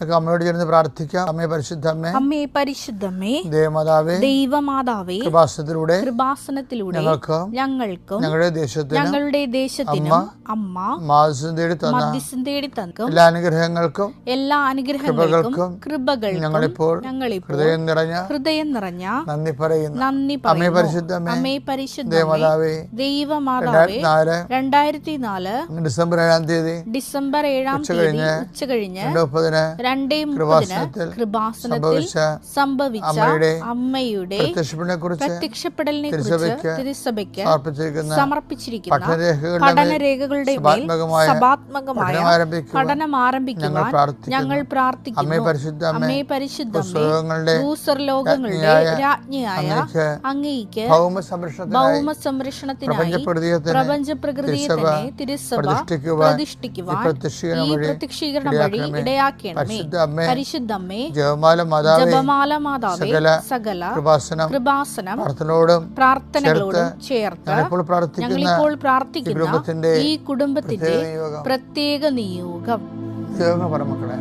അമ്മയോട് ചേർന്ന് പ്രാർത്ഥിക്കാം. അമ്മേ പരിശുദ്ധമ്മേ, അമ്മേ പരിശുദ്ധമ്മേ, ദൈവമാതാവേ, ദൈവമാതാവേ, കൃപാസനത്തിലൂടെ ഞങ്ങൾക്കും ഞങ്ങളുടെ ദേശത്തിനും അമ്മ മധ്യസ്ഥം തേടി തന്ന എല്ലാ അനുഗ്രഹങ്ങൾക്കും കൃപകൾക്കും ഞങ്ങളിപ്പോൾ ഹൃദയം നിറഞ്ഞ നന്ദി പറയുന്നു. അമ്മേ പരിശുദ്ധമേ, ദൈവമാതാവേ, 2004 ഡിസംബർ 7 ഉച്ചകഴിഞ്ഞ് 2:30 കൃപാസനത്തിൽ സംഭവിച്ച അമ്മയുടെ പ്രത്യക്ഷപ്പെടലിനെ കുറിച്ച് തിരുസഭയ്ക്ക് സമർപ്പിച്ചിരിക്കുന്ന പഠനരേഖകളുടെ മേൽ സഭാത്മകമായ പഠനം ആരംഭിക്കുവാൻ ഞങ്ങൾ പ്രാർത്ഥിക്കുന്നു. അമ്മേ പരിശുദ്ധമേ, ഭൂസ്വർലോകങ്ങളുടെ രാജ്ഞിയായ അങ്ങേയ്ക്ക് ഭൗമ സംരക്ഷണത്തിനായി പ്രപഞ്ച പ്രകൃതിയെ തന്നെ തിരുസഭ പ്രതിഷ്ഠിക്കുവാൻ ഈ പ്രത്യക്ഷീകരണം വഴി ഇടയാക്കണമേ. പരിശുദ്ധമ്മേ, ജപമാല മാതാവേ, സകല കൃപാസനം പ്രാർത്ഥനകളോടും ചേർത്ത് ഞങ്ങളിപ്പോൾ പ്രാർത്ഥിക്കുന്ന ഈ കുടുംബത്തിന്റെ പ്രത്യേക നിയോഗം. മക്കളെ,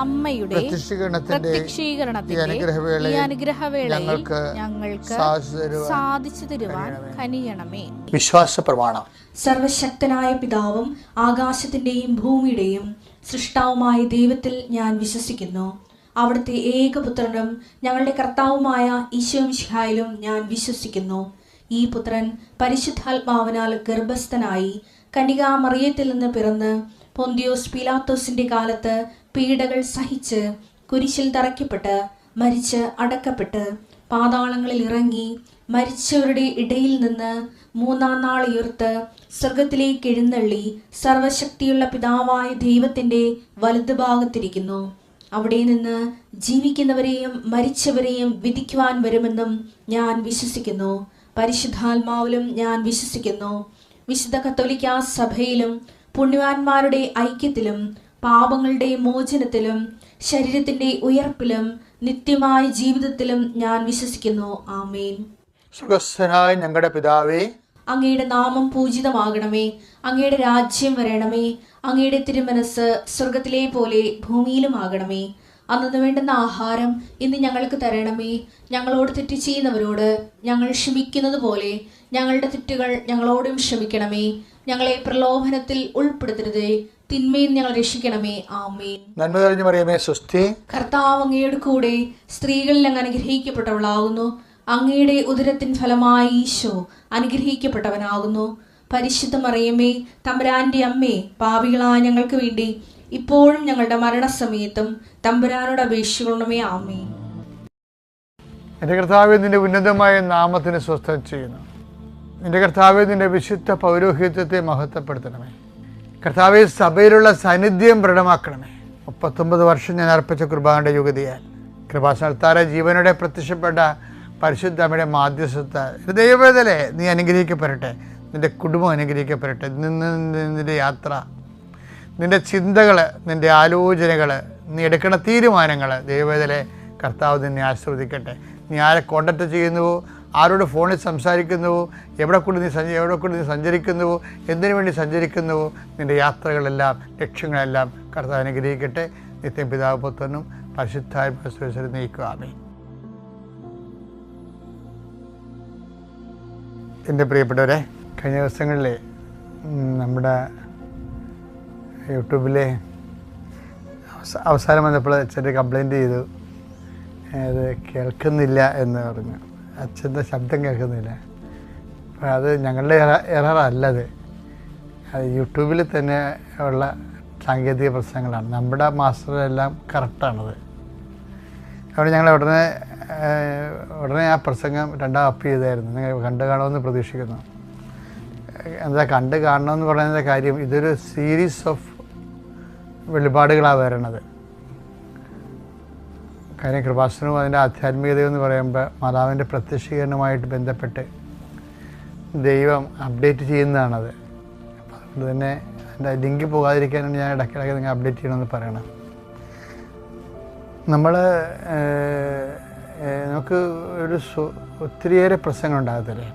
അമ്മയുടെ പ്രത്യക്ഷീകരണത്തിന്റെ ഈ അനുഗ്രഹവേളയിൽ ഞങ്ങൾക്ക് സാധിച്ചു തരുവാൻ കനിയണമേ. വിശ്വാസ പ്രമാണം. സർവശക്തനായ പിതാവും ആകാശത്തിന്റെയും ഭൂമിയുടെയും സൃഷ്ടാവുമായ ദൈവത്തിൽ ഞാൻ വിശ്വസിക്കുന്നു. അവിടുത്തെ ഏകപുത്രനും ഞങ്ങളുടെ കർത്താവുമായ ഈശോമിശിഹായിലും ഞാൻ വിശ്വസിക്കുന്നു. ഈ പുത്രൻ പരിശുദ്ധാത്മാവിനാൽ ഗർഭസ്ഥനായി കന്യകാമറിയത്തിൽ നിന്ന് പിറന്ന് പൊന്തിയോസ് പീലാത്തോസിന്റെ കാലത്ത് പീഡകൾ സഹിച്ച് കുരിശിൽ തറയ്ക്കപ്പെട്ട് മരിച്ച് അടക്കപ്പെട്ട് പാതാളങ്ങളിൽ ഇറങ്ങി മരിച്ചവരുടെ ഇടയിൽ നിന്ന് 3-ാം നാൾ ഉയർത്ത് സ്വർഗത്തിലേക്ക് എഴുന്നള്ളി സർവശക്തിയുള്ള പിതാവായ ദൈവത്തിന്റെ വലതുഭാഗത്തിരിക്കുന്നു. അവിടെ നിന്ന് ജീവിക്കുന്നവരെയും മരിച്ചവരെയും വിധിക്കുവാൻ വരുമെന്നും ഞാൻ വിശ്വസിക്കുന്നു. പരിശുദ്ധാത്മാവിലും ഞാൻ വിശ്വസിക്കുന്നു. വിശുദ്ധ കത്തോലിക്കാ സഭയിലും പുണ്യവാന്മാരുടെ ഐക്യത്തിലും പാപങ്ങളുടെ മോചനത്തിലും ശരീരത്തിന്റെ ഉയർപ്പിലും നിത്യമായ ജീവിതത്തിലും ഞാൻ വിശ്വസിക്കുന്നു. ആമേൻ. സ്വർഗ്ഗസ്ഥനായ ഞങ്ങളുടെ പിതാവേ, അങ്ങയുടെ നാമം പൂജിതമാകണമേ. അങ്ങയുടെ രാജ്യം വരണമേ. അങ്ങയുടെ തിരുമനസ് സ്വർഗത്തിലെ പോലെ ഭൂമിയിലും ആകണമേ. അന്നു വേണ്ടുന്ന ആഹാരം ഇന്ന് ഞങ്ങൾക്ക് തരണമേ. ഞങ്ങളോട് തെറ്റ് ചെയ്യുന്നവരോട് ഞങ്ങൾ ക്ഷമിക്കുന്നത് പോലെ ഞങ്ങളുടെ തെറ്റുകൾ ഞങ്ങളോടും ക്ഷമിക്കണമേ. ഞങ്ങളെ പ്രലോഭനത്തിൽ ഉൾപ്പെടുത്തരുതേ, തിന്മയിൽ ഞങ്ങൾ രക്ഷിക്കണമേ. ആമേൻ. നന്മ നിറഞ്ഞ മറിയമേ, സ്വസ്തി. കർത്താവ് അങ്ങയുടെ കൂടെ സ്ത്രീകളിൽ അങ്ങ് അനുഗ്രഹിക്കപ്പെട്ടവളാകുന്നു. അങ്ങയുടെ ഉദരത്തിൻ ഫലമായി ഈശോ അനുഗ്രഹിക്കപ്പെട്ടവനാകുന്നു. പരിശുദ്ധ മറിയമേ, തമ്പുരാന്റെ അമ്മേ, പാപികളായ ഞങ്ങൾക്ക് വേണ്ടി ഇപ്പോഴും ഞങ്ങളുടെ മരണസമയത്തും തമ്പുരാനോട് അപേക്ഷിക്കണമേ. ആമേൻ. എൻ്റെ കർത്താവേ, നിന്റെ ഉന്നതമായ നാമത്തിന് സ്വസ്ഥം ചെയ്യുന്നു. നിന്റെ കർത്താവേ, നിന്റെ വിശുദ്ധ പൗരോഹിത്യത്തെ മഹത്വപ്പെടുത്തണമേ. കർത്താവേ, സഭയിലുള്ള സാന്നിധ്യം ദൃഢമാക്കണമേ. 39 വർഷം ഞാൻ അർപ്പിച്ച കുർബാനയുടെ യുഗതിയാൽ കൃപാസനത്താറെ ജീവനോടെ പ്രത്യക്ഷപ്പെട്ട പരിശുദ്ധ അമ്മയുടെ മാധ്യസ്ഥ ദൈവവേദനെ നീ അനുഗ്രഹിക്കപ്പെടട്ടെ. നിൻ്റെ കുടുംബം അനുഗ്രഹിക്കപ്പെടട്ടെ. നിന്റെ യാത്ര, നിൻ്റെ ചിന്തകൾ, നിൻ്റെ ആലോചനകൾ, നീ എടുക്കുന്ന തീരുമാനങ്ങൾ ദൈവവേദനെ കർത്താവ് നിന്നെ ആശീർവദിക്കട്ടെ. നീ ആരെ കോൺടാക്ട് ചെയ്യുന്നുവോ, ആരോട് ഫോണിൽ സംസാരിക്കുന്നുവോ, എവിടെ കൂടി നീ സഞ്ചരിക്കുന്നുവോ, എന്തിനു വേണ്ടി സഞ്ചരിക്കുന്നുവോ, നിൻ്റെ യാത്രകളെല്ലാം ലക്ഷ്യങ്ങളെല്ലാം കർത്താവ് അനുഗ്രഹിക്കട്ടെ. നിത്യം പിതാവ് പുത്രനും പരിശുദ്ധാത്മാവിൽ നയിക്കുക. ആമേൻ. എൻ്റെ പ്രിയപ്പെട്ടവരെ, കഴിഞ്ഞ ദിവസങ്ങളിൽ നമ്മുടെ യൂട്യൂബിലെ അവസാനം വന്നപ്പോൾ ചെറിയ കംപ്ലൈൻറ്റ് ചെയ്തു. അത് കേൾക്കുന്നില്ല എന്ന് പറഞ്ഞു. അച്ഛൻ്റെ ശബ്ദം കേൾക്കുന്നില്ല. അപ്പോൾ അത് ഞങ്ങളുടെ എററല്ലത്, അത് യൂട്യൂബിൽ തന്നെ ഉള്ള സാങ്കേതിക പ്രശ്നങ്ങളാണ്. നമ്മുടെ മാസ്റ്ററെല്ലാം കറക്റ്റാണത്. അവിടെ ഞങ്ങൾ ഉടനെ ആ പ്രസംഗം രണ്ടാം അപ്പ് ചെയ്തായിരുന്നു. നിങ്ങൾ കണ്ടു കാണുമെന്ന് പ്രതീക്ഷിക്കുന്നു. എന്താ കണ്ടു കാണണമെന്ന് പറയുന്ന കാര്യം, ഇതൊരു സീരീസ് ഓഫ് വെളിപാടുകളാണ് വരണത്. കാര്യം കൃപാസനവും അതിൻ്റെ ആധ്യാത്മികതയെന്ന് പറയുമ്പോൾ മാതാവിൻ്റെ പ്രത്യക്ഷീകരണവുമായിട്ട് ബന്ധപ്പെട്ട് ദൈവം അപ്ഡേറ്റ് ചെയ്യുന്നതാണത്. അപ്പം അതുകൊണ്ട് തന്നെ അതിൻ്റെ ലിങ്ക് പോകാതിരിക്കാനാണ് ഞാൻ ഇടയ്ക്കിടയ്ക്ക് നിങ്ങൾ അപ്ഡേറ്റ് ചെയ്യണമെന്ന് പറയണം. നമുക്ക് ഒത്തിരിയേറെ പ്രശ്നങ്ങളുണ്ടാകത്തില്ലേ,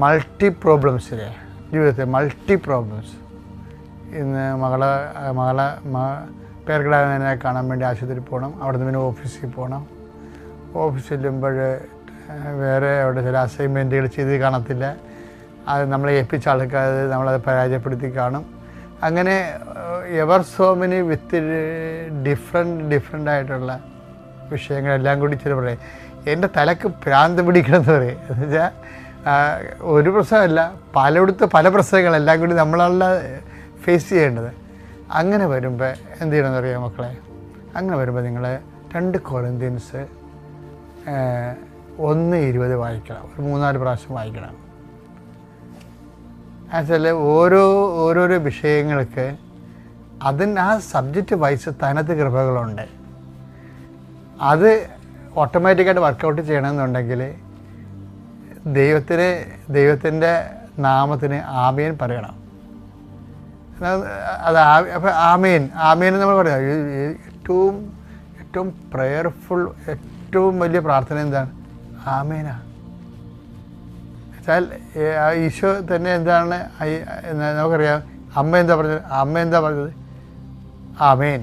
മൾട്ടി പ്രോബ്ലംസില്ലേ ജീവിതത്തിൽ, മൾട്ടി പ്രോബ്ലംസ്. ഇന്ന് മകളെ പേർക്കിടാവിനെ കാണാൻ വേണ്ടി ആശുപത്രിയിൽ പോകണം, അവിടെ നിന്ന് പിന്നെ ഓഫീസിൽ പോകണം. ഓഫീസിൽ ചെല്ലുമ്പോൾ വേറെ അവിടെ ചില അസൈൻമെൻറ്റുകൾ ചെയ്ത് കാണത്തില്ല, അത് നമ്മളെ ഏൽപ്പിച്ച ആൾക്കാർ നമ്മളത് പരാജയപ്പെടുത്തി കാണും. അങ്ങനെ എവർ സോ മെനി വിത്ത് ഡിഫറെൻ്റ് ആയിട്ടുള്ള വിഷയങ്ങളെല്ലാം കൂടി ചില പറയും. എൻ്റെ തലക്ക് ഭ്രാന്ത് പിടിക്കണമെന്ന് പറയും. എന്ന് വെച്ചാൽ ഒരു പ്രശ്നമല്ല, പലയിടത്ത് പല പ്രശ്നങ്ങളെല്ലാം കൂടി നമ്മളല്ല ഫേസ് ചെയ്യേണ്ടത്. അങ്ങനെ വരുമ്പോൾ എന്ത് ചെയ്യണമെന്ന് അറിയാം മക്കളെ? അങ്ങനെ വരുമ്പോൾ നിങ്ങൾ 2 കൊരിന്ത്യൻസ് 1:20 വായിക്കണം, ഒരു 3-4 പ്രാവശ്യം വായിക്കണം. എന്നുവെച്ചാൽ ഓരോരോ വിഷയങ്ങൾക്ക് ആ സബ്ജക്റ്റ് വൈസ് തനത് കൃപകളുണ്ട്. അത് ഓട്ടോമാറ്റിക്കായിട്ട് വർക്കൗട്ട് ചെയ്യണമെന്നുണ്ടെങ്കിൽ ദൈവത്തിൻ്റെ നാമത്തിന് ആമേൻ പറയണം. അത് അപ്പോൾ ആമേൻ നമ്മൾ പറയാം. ഏറ്റവും പ്രെയർഫുൾ, ഏറ്റവും വലിയ പ്രാർത്ഥന എന്താണ്? ആമേനാ. വെച്ചാൽ ഈശോ തന്നെ എന്താണ് നമുക്കറിയാം. അമ്മ എന്താ പറഞ്ഞത്? ആമേൻ.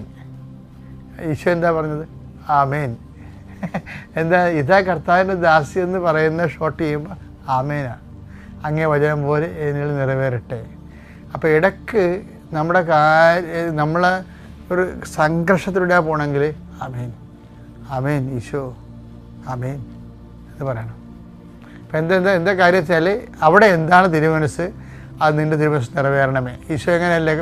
ഈശോ എന്താ പറഞ്ഞത്? ആമേൻ. ഇതാ കർത്താവിൻ്റെ ദാസി എന്ന് പറയുന്ന ഷോട്ട് ചെയ്യുമ്പോൾ ആമേനാ. അങ്ങേ വചനം പോലെ എന്നിൽ നിറവേറട്ടെ. അപ്പോൾ ഇടയ്ക്ക് നമ്മൾ ഒരു സംഘർഷത്തിലൂടെ പോകണമെങ്കിൽ ആമേൻ ഈശോ ആമേൻ എന്ന് പറയണം. അപ്പം എന്താ കാര്യം വെച്ചാൽ അവിടെ എന്താണ് തിരുമനസ്, അത് നിൻ്റെ തിരുമനസ് നിറവേറണമേ. ഈശോ എങ്ങനെയല്ലേ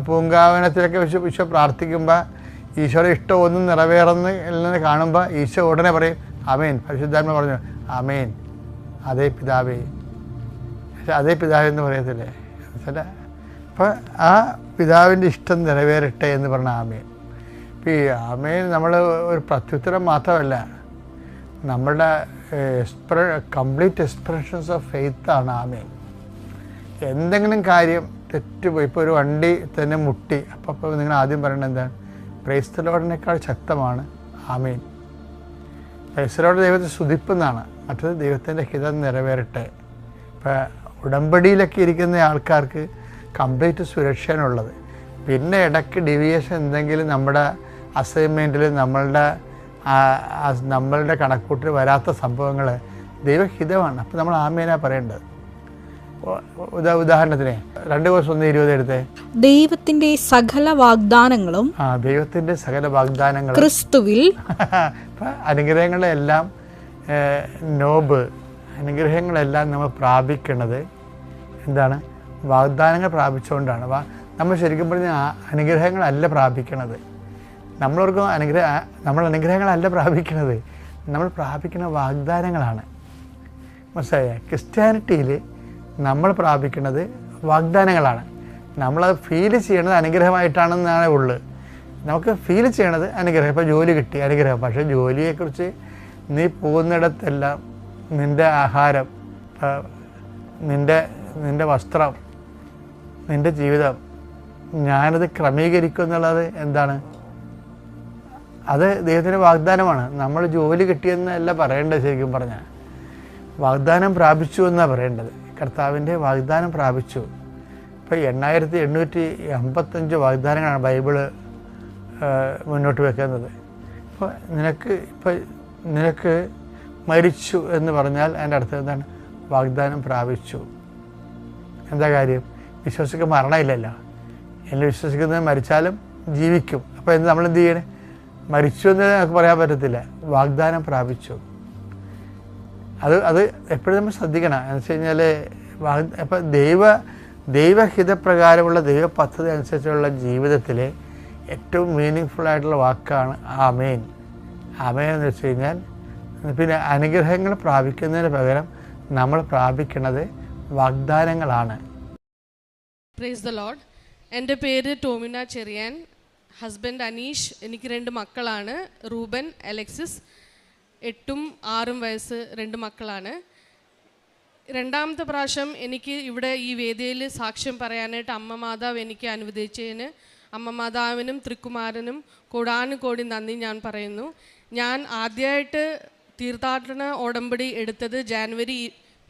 പൂങ്കാവനത്തിലൊക്കെ ഈശോ പ്രാർത്ഥിക്കുമ്പോൾ ഈശോയുടെ ഇഷ്ടം ഒന്നും നിറവേറുന്നില്ലെന്ന് കാണുമ്പോൾ ഈശോ ഉടനെ പറയും ആമേൻ. പരിശുദ്ധാത്മ പറഞ്ഞു ആമേൻ, അതേ പിതാവേ എന്ന് പറയത്തില്ലേ? അപ്പോൾ ആ പിതാവിൻ്റെ ഇഷ്ടം നിറവേറട്ടെ എന്ന് പറഞ്ഞ ആമേൻ. ഇപ്പോൾ ഈ ആമേൻ നമ്മൾ ഒരു പ്രത്യുത്തരം മാത്രമല്ല, നമ്മളുടെ കംപ്ലീറ്റ് എക്സ്പ്രഷൻസ് ഓഫ് ഫെയ്ത്താണ് ആമേൻ. എന്തെങ്കിലും കാര്യം തെറ്റുപോയി, ഇപ്പോൾ ഒരു വണ്ടി തന്നെ മുട്ടി, അപ്പോൾ നിങ്ങൾ ആദ്യം പറയേണ്ടത് എന്താണ്? പ്രൈസ് ദി ലോർഡിനേക്കാൾ ശക്തമാണ് ആമേൻ. പ്രൈസ് ദി ലോർഡ് ദൈവത്തെ സ്തുതിപ്പെന്നാണ്, മറ്റത് ദൈവത്തിൻ്റെ ഹിതം നിറവേറട്ടെ. ഇപ്പോൾ ഉടമ്പടിയിലൊക്കെ ഇരിക്കുന്ന ആൾക്കാർക്ക് കംപ്ലീറ്റ് സുരക്ഷയാണുള്ളത്. പിന്നെ ഇടയ്ക്ക് ഡീവിയേഷൻ എന്തെങ്കിലും നമ്മുടെ അസൈൻമെൻറ്റിൽ നമ്മളുടെ കണക്കൂട്ടിൽ വരാത്ത സംഭവങ്ങൾ ദൈവഹിതമാണ്. അപ്പോൾ നമ്മൾ ആമേനാ പറയേണ്ടത്. ഉദാഹരണത്തിന് 2:1-20 എടുത്തേ. ദൈവത്തിന്റെ സകല വാഗ്ദാനങ്ങളും ക്രിസ്തുവിൽ അനുഗ്രഹങ്ങളെല്ലാം അനുഗ്രഹങ്ങളെല്ലാം നമ്മൾ പ്രാപിക്കുന്നത് എന്താണ്? വാഗ്ദാനങ്ങൾ പ്രാപിച്ചുകൊണ്ടാണ്. നമ്മൾ ശരിക്കും പറഞ്ഞാൽ അനുഗ്രഹങ്ങളല്ല പ്രാപിക്കണത്. നമ്മൾ അനുഗ്രഹങ്ങളല്ല പ്രാപിക്കുന്നത്, നമ്മൾ പ്രാപിക്കുന്ന വാഗ്ദാനങ്ങളാണ്. മനസ്സിലായ? ക്രിസ്ത്യാനിറ്റിയിൽ നമ്മൾ പ്രാപിക്കുന്നത് വാഗ്ദാനങ്ങളാണ്. നമ്മളത് ഫീൽ ചെയ്യണത് അനുഗ്രഹമായിട്ടാണെന്നാണ് ഉള്ളത്. നമുക്ക് ഫീൽ ചെയ്യണത് അനുഗ്രഹം. ഇപ്പോൾ ജോലി കിട്ടി അനുഗ്രഹം, പക്ഷേ ജോലിയെക്കുറിച്ച് നീ പോകുന്നിടത്തെല്ലാം നിൻ്റെ ആഹാരം, നിൻ്റെ വസ്ത്രം, നിൻ്റെ ജീവിതം ഞാനത് ക്രമീകരിക്കും എന്നുള്ളത് എന്താണ്? അത് ദൈവത്തിൻ്റെ വാഗ്ദാനമാണ്. നമ്മൾ ജോലി കിട്ടിയെന്നല്ല പറയേണ്ടത്. ശരിക്കും പറഞ്ഞാൽ വാഗ്ദാനം പ്രാപിച്ചു എന്നാണ് പറയേണ്ടത്. കർത്താവിൻ്റെ വാഗ്ദാനം പ്രാപിച്ചു. ഇപ്പോൾ 8855 വാഗ്ദാനങ്ങളാണ് ബൈബിള് മുന്നോട്ട് വെക്കുന്നത്. ഇപ്പോൾ നിനക്ക് മരിച്ചു എന്ന് പറഞ്ഞാൽ അതിൻ്റെ അർത്ഥം എന്താണ്? വാഗ്ദാനം പ്രാപിച്ചു. എന്താ കാര്യം? വിശ്വസിക്ക് മരണമില്ലല്ലോ. എന്നെ വിശ്വസിക്കുന്നത് മരിച്ചാലും ജീവിക്കും. അപ്പോൾ നമ്മൾ എന്ത് ചെയ്യണേ? മരിച്ചു എന്ന് നമുക്ക് പറയാൻ പറ്റത്തില്ല, വാഗ്ദാനം പ്രാപിച്ചു. അത് എപ്പോഴും നമ്മൾ ശ്രദ്ധിക്കണം. എന്ന് വെച്ച് കഴിഞ്ഞാൽ ഇപ്പം ദൈവഹിതപ്രകാരമുള്ള ദൈവ പദ്ധതി അനുസരിച്ചുള്ള ജീവിതത്തിൽ ഏറ്റവും മീനിങ് ഫുള്ളായിട്ടുള്ള വാക്കാണ് ആമേൻ. ആമേൻ എന്ന് വെച്ച് കഴിഞ്ഞാൽ പിന്നെ അനുഗ്രഹങ്ങൾ പ്രാപിക്കുന്നതിന് പകരം നമ്മൾ പ്രാപിക്കുന്നത് വാഗ്ദാനങ്ങളാണ്. Price the Lord. എൻ്റെ പേര് ടോമിന ചെറിയാൻ, ഹസ്ബൻഡ് അനീഷ്. എനിക്ക് 2 മക്കളാണ്, റൂബൻ, അലക്സിസ്. 8ഉം 6ഉം വയസ്സ് 2 മക്കളാണ്. രണ്ടാമത്തെ പ്രാവശ്യം എനിക്ക് ഇവിടെ ഈ വേദിയിൽ സാക്ഷ്യം പറയാനായിട്ട് അമ്മ മാതാവ് എനിക്ക് അനുവദിച്ചതിന് അമ്മ മാതാവിനും തൃക്കുമാരനും കോടാനുകോടി നന്ദി ഞാൻ പറയുന്നു. ഞാൻ ആദ്യമായിട്ട് തീർത്ഥാടന ഉടമ്പടി എടുത്തത് ജാനുവരി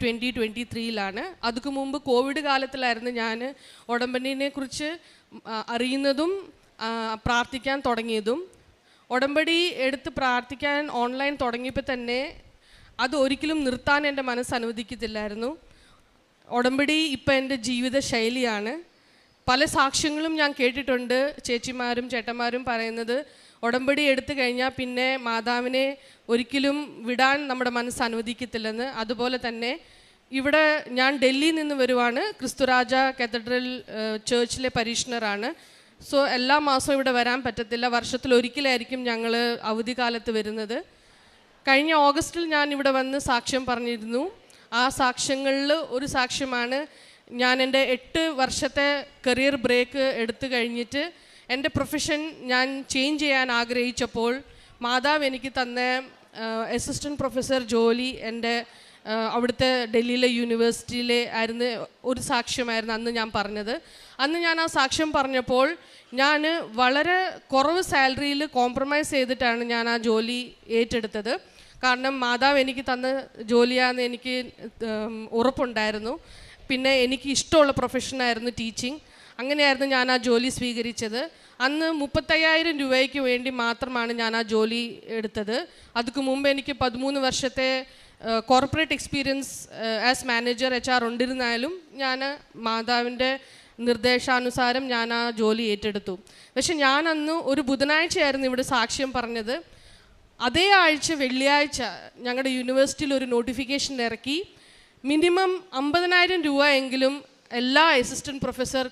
2023 അതുക്ക് മുമ്പ് കോവിഡ് കാലത്തിലായിരുന്നു ഞാൻ ഉടമ്പടിനെ കുറിച്ച് അറിയുന്നതും പ്രാർത്ഥിക്കാൻ തുടങ്ങിയതും. ഉടമ്പടി എടുത്ത് പ്രാർത്ഥിക്കാൻ ഓൺലൈൻ തുടങ്ങിയപ്പോൾ തന്നെ അത് ഒരിക്കലും നിർത്താൻ എൻ്റെ മനസ്സ് അനുവദിക്കത്തില്ലായിരുന്നു. ഉടമ്പടി ഇപ്പം എൻ്റെ ജീവിത ശൈലിയാണ്. പല സാക്ഷ്യങ്ങളും ഞാൻ കേട്ടിട്ടുണ്ട്, ചേച്ചിമാരും ചേട്ടന്മാരും പറയുന്നത് ഉടമ്പടി എടുത്തു കഴിഞ്ഞാൽ പിന്നെ മാതാവിനെ ഒരിക്കലും വിടാൻ നമ്മുടെ മനസ്സ് അനുവദിക്കത്തില്ലെന്ന്. അതുപോലെ തന്നെ ഇവിടെ ഞാൻ ഡൽഹിയിൽ നിന്ന് വരുവാണ്, ക്രിസ്തുരാജ കത്തീഡ്രൽ ചേർച്ചിലെ പരീഷണറാണ്. സോ എല്ലാ മാസവും ഇവിടെ വരാൻ പറ്റത്തില്ല, വർഷത്തിലൊരിക്കലായിരിക്കും ഞങ്ങൾ അവധിക്കാലത്ത് വരുന്നത്. കഴിഞ്ഞ ഓഗസ്റ്റിൽ ഞാൻ ഇവിടെ വന്ന് സാക്ഷ്യം പറഞ്ഞിരുന്നു. ആ സാക്ഷ്യങ്ങളിൽ ഒരു സാക്ഷ്യമാണ് ഞാൻ എൻ്റെ 8 വർഷത്തെ കരിയർ ബ്രേക്ക് എടുത്തു കഴിഞ്ഞിട്ട് എൻ്റെ പ്രൊഫഷൻ ഞാൻ ചേഞ്ച് ചെയ്യാൻ ആഗ്രഹിച്ചപ്പോൾ മാതാവ് എനിക്ക് തന്ന അസിസ്റ്റൻറ്റ് പ്രൊഫസർ ജോലി എൻ്റെ അവിടുത്തെ ഡൽഹിയിലെ യൂണിവേഴ്സിറ്റിയിലെ ആയിരുന്നു ഒരു സാക്ഷ്യമായിരുന്നു അന്ന് ഞാൻ പറഞ്ഞത്. അന്ന് ഞാൻ ആ സാക്ഷ്യം പറഞ്ഞപ്പോൾ ഞാൻ വളരെ കുറവ് സാലറിയിൽ കോംപ്രമൈസ് ചെയ്തിട്ടാണ് ഞാൻ ആ ജോലി ഏറ്റെടുത്തത്. കാരണം മാതാവ് എനിക്ക് തന്ന ജോലിയാണെന്ന് എനിക്ക് ഉറപ്പുണ്ടായിരുന്നു. പിന്നെ എനിക്ക് ഇഷ്ടമുള്ള പ്രൊഫഷനായിരുന്നു ടീച്ചിങ്. അങ്ങനെയായിരുന്നു ഞാൻ ആ ജോലി സ്വീകരിച്ചത്. അന്ന് 35,000 രൂപയ്ക്ക് വേണ്ടി മാത്രമാണ് ഞാൻ ആ ജോലി എടുത്തത്. അതുക്ക് മുമ്പ് എനിക്ക് 13 വർഷത്തെ corporate experience as manager HR ഉണ്ടിരുന്നാലും ഞാൻ മാതാവിൻ്റെ നിർദ്ദേശാനുസാരം ഞാൻ ആ ജോലി ഏറ്റെടുത്തു. പക്ഷെ ഞാൻ അന്ന് ഒരു ബുധനാഴ്ചയായിരുന്നു ഇവിടെ സാക്ഷ്യം പറഞ്ഞത്. അതേ ആഴ്ച വെള്ളിയാഴ്ച ഞങ്ങളുടെ യൂണിവേഴ്സിറ്റിയിൽ ഒരു നോട്ടിഫിക്കേഷൻ ഇറക്കി, മിനിമം 50,000 രൂപ എങ്കിലും എല്ലാ അസിസ്റ്റൻറ്റ് പ്രൊഫസർ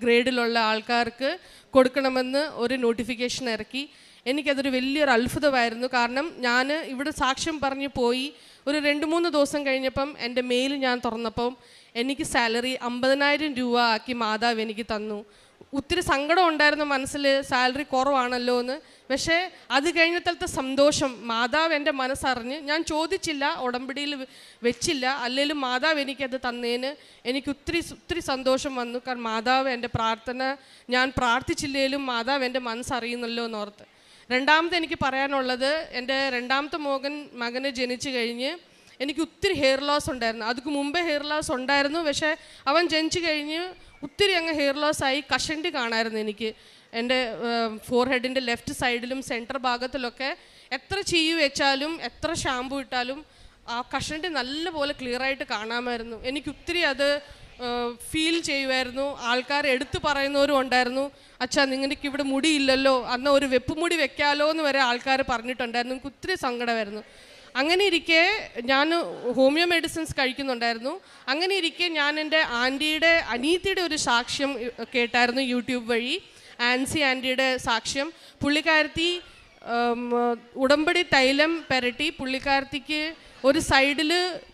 ഗ്രേഡിലുള്ള ആൾക്കാർക്ക് കൊടുക്കണമെന്ന് ഒരു നോട്ടിഫിക്കേഷൻ ഇറക്കി. എനിക്കതൊരു വലിയൊരു അത്ഭുതമായിരുന്നു. കാരണം ഞാൻ ഇവിടെ സാക്ഷ്യം പറഞ്ഞ് പോയി ഒരു 2-3 ദിവസം കഴിഞ്ഞപ്പം എൻ്റെ മെയിൽ ഞാൻ തുറന്നപ്പം എനിക്ക് സാലറി 50,000 രൂപ ആക്കി മാതാവ് എനിക്ക് തന്നു. ഒത്തിരി സങ്കടം ഉണ്ടായിരുന്നു മനസ്സിൽ, സാലറി കുറവാണല്ലോ എന്ന്. പക്ഷേ അത് കഴിഞ്ഞത്തെ സന്തോഷം, മാതാവ് എൻ്റെ മനസ്സറിഞ്ഞ്, ഞാൻ ചോദിച്ചില്ല, ഉടമ്പടിയിൽ വെച്ചില്ല, അല്ലെങ്കിലും മാതാവ് എനിക്കത് തന്നതിന് എനിക്ക് ഒത്തിരി സന്തോഷം വന്നു. കാരണം മാതാവ് എൻ്റെ പ്രാർത്ഥന ഞാൻ പ്രാർത്ഥിച്ചില്ലെങ്കിലും മാതാവ് എൻ്റെ മനസ്സറിയുന്നല്ലോ എന്നോർത്ത്. രണ്ടാമത്തെ എനിക്ക് പറയാനുള്ളത്, എൻ്റെ രണ്ടാമത്തെ മകന് ജനിച്ചു കഴിഞ്ഞ് എനിക്ക് ഒത്തിരി ഹെയർ ലോസ് ഉണ്ടായിരുന്നു. അതുക്ക് മുമ്പേ ഹെയർ ലോസ് ഉണ്ടായിരുന്നു. പക്ഷേ അവൻ ജനിച്ചു കഴിഞ്ഞ് ഒത്തിരി അങ്ങ് ഹെയർ ലോസ് ആയി. കഷണ്ടി കാണാമായിരുന്നു എനിക്ക് എൻ്റെ ഫോർഹെഡിൻ്റെ ലെഫ്റ്റ് സൈഡിലും സെൻറ്റർ ഭാഗത്തിലൊക്കെ. എത്ര ചീവ് വെച്ചാലും എത്ര ഷാമ്പു ഇട്ടാലും ആ കഷണ്ടി നല്ലപോലെ ക്ലിയറായിട്ട് കാണാമായിരുന്നു. എനിക്ക് ഒത്തിരി അത് ഫീൽ ചെയ്യുമായിരുന്നു. ആൾക്കാർ എടുത്തു പറയുന്നവരും ഉണ്ടായിരുന്നു, അച്ഛാ നിങ്ങൾക്ക് ഇവിടെ മുടിയില്ലല്ലോ, അന്ന് ഒരു വെപ്പുമുടി വെക്കാലോ എന്ന് വരെ ആൾക്കാർ പറഞ്ഞിട്ടുണ്ടായിരുന്നു. എനിക്ക് ഒത്തിരി സങ്കടമായിരുന്നു. അങ്ങനെ ഇരിക്കെ ഞാൻ ഹോമിയോ മെഡിസിൻസ് കഴിക്കുന്നുണ്ടായിരുന്നു. അങ്ങനെ ഇരിക്കെ ഞാൻ എൻ്റെ അനീത്തിയുടെ ഒരു സാക്ഷ്യം കേട്ടായിരുന്നു യൂട്യൂബ് വഴി. ആൻസി ആൻറ്റിയുടെ സാക്ഷ്യം. പുള്ളിക്കാരത്തി ഉടമ്പടി തൈലം പുരട്ടി പുള്ളിക്കാരത്തിക്ക് ഒരു സൈഡിൽ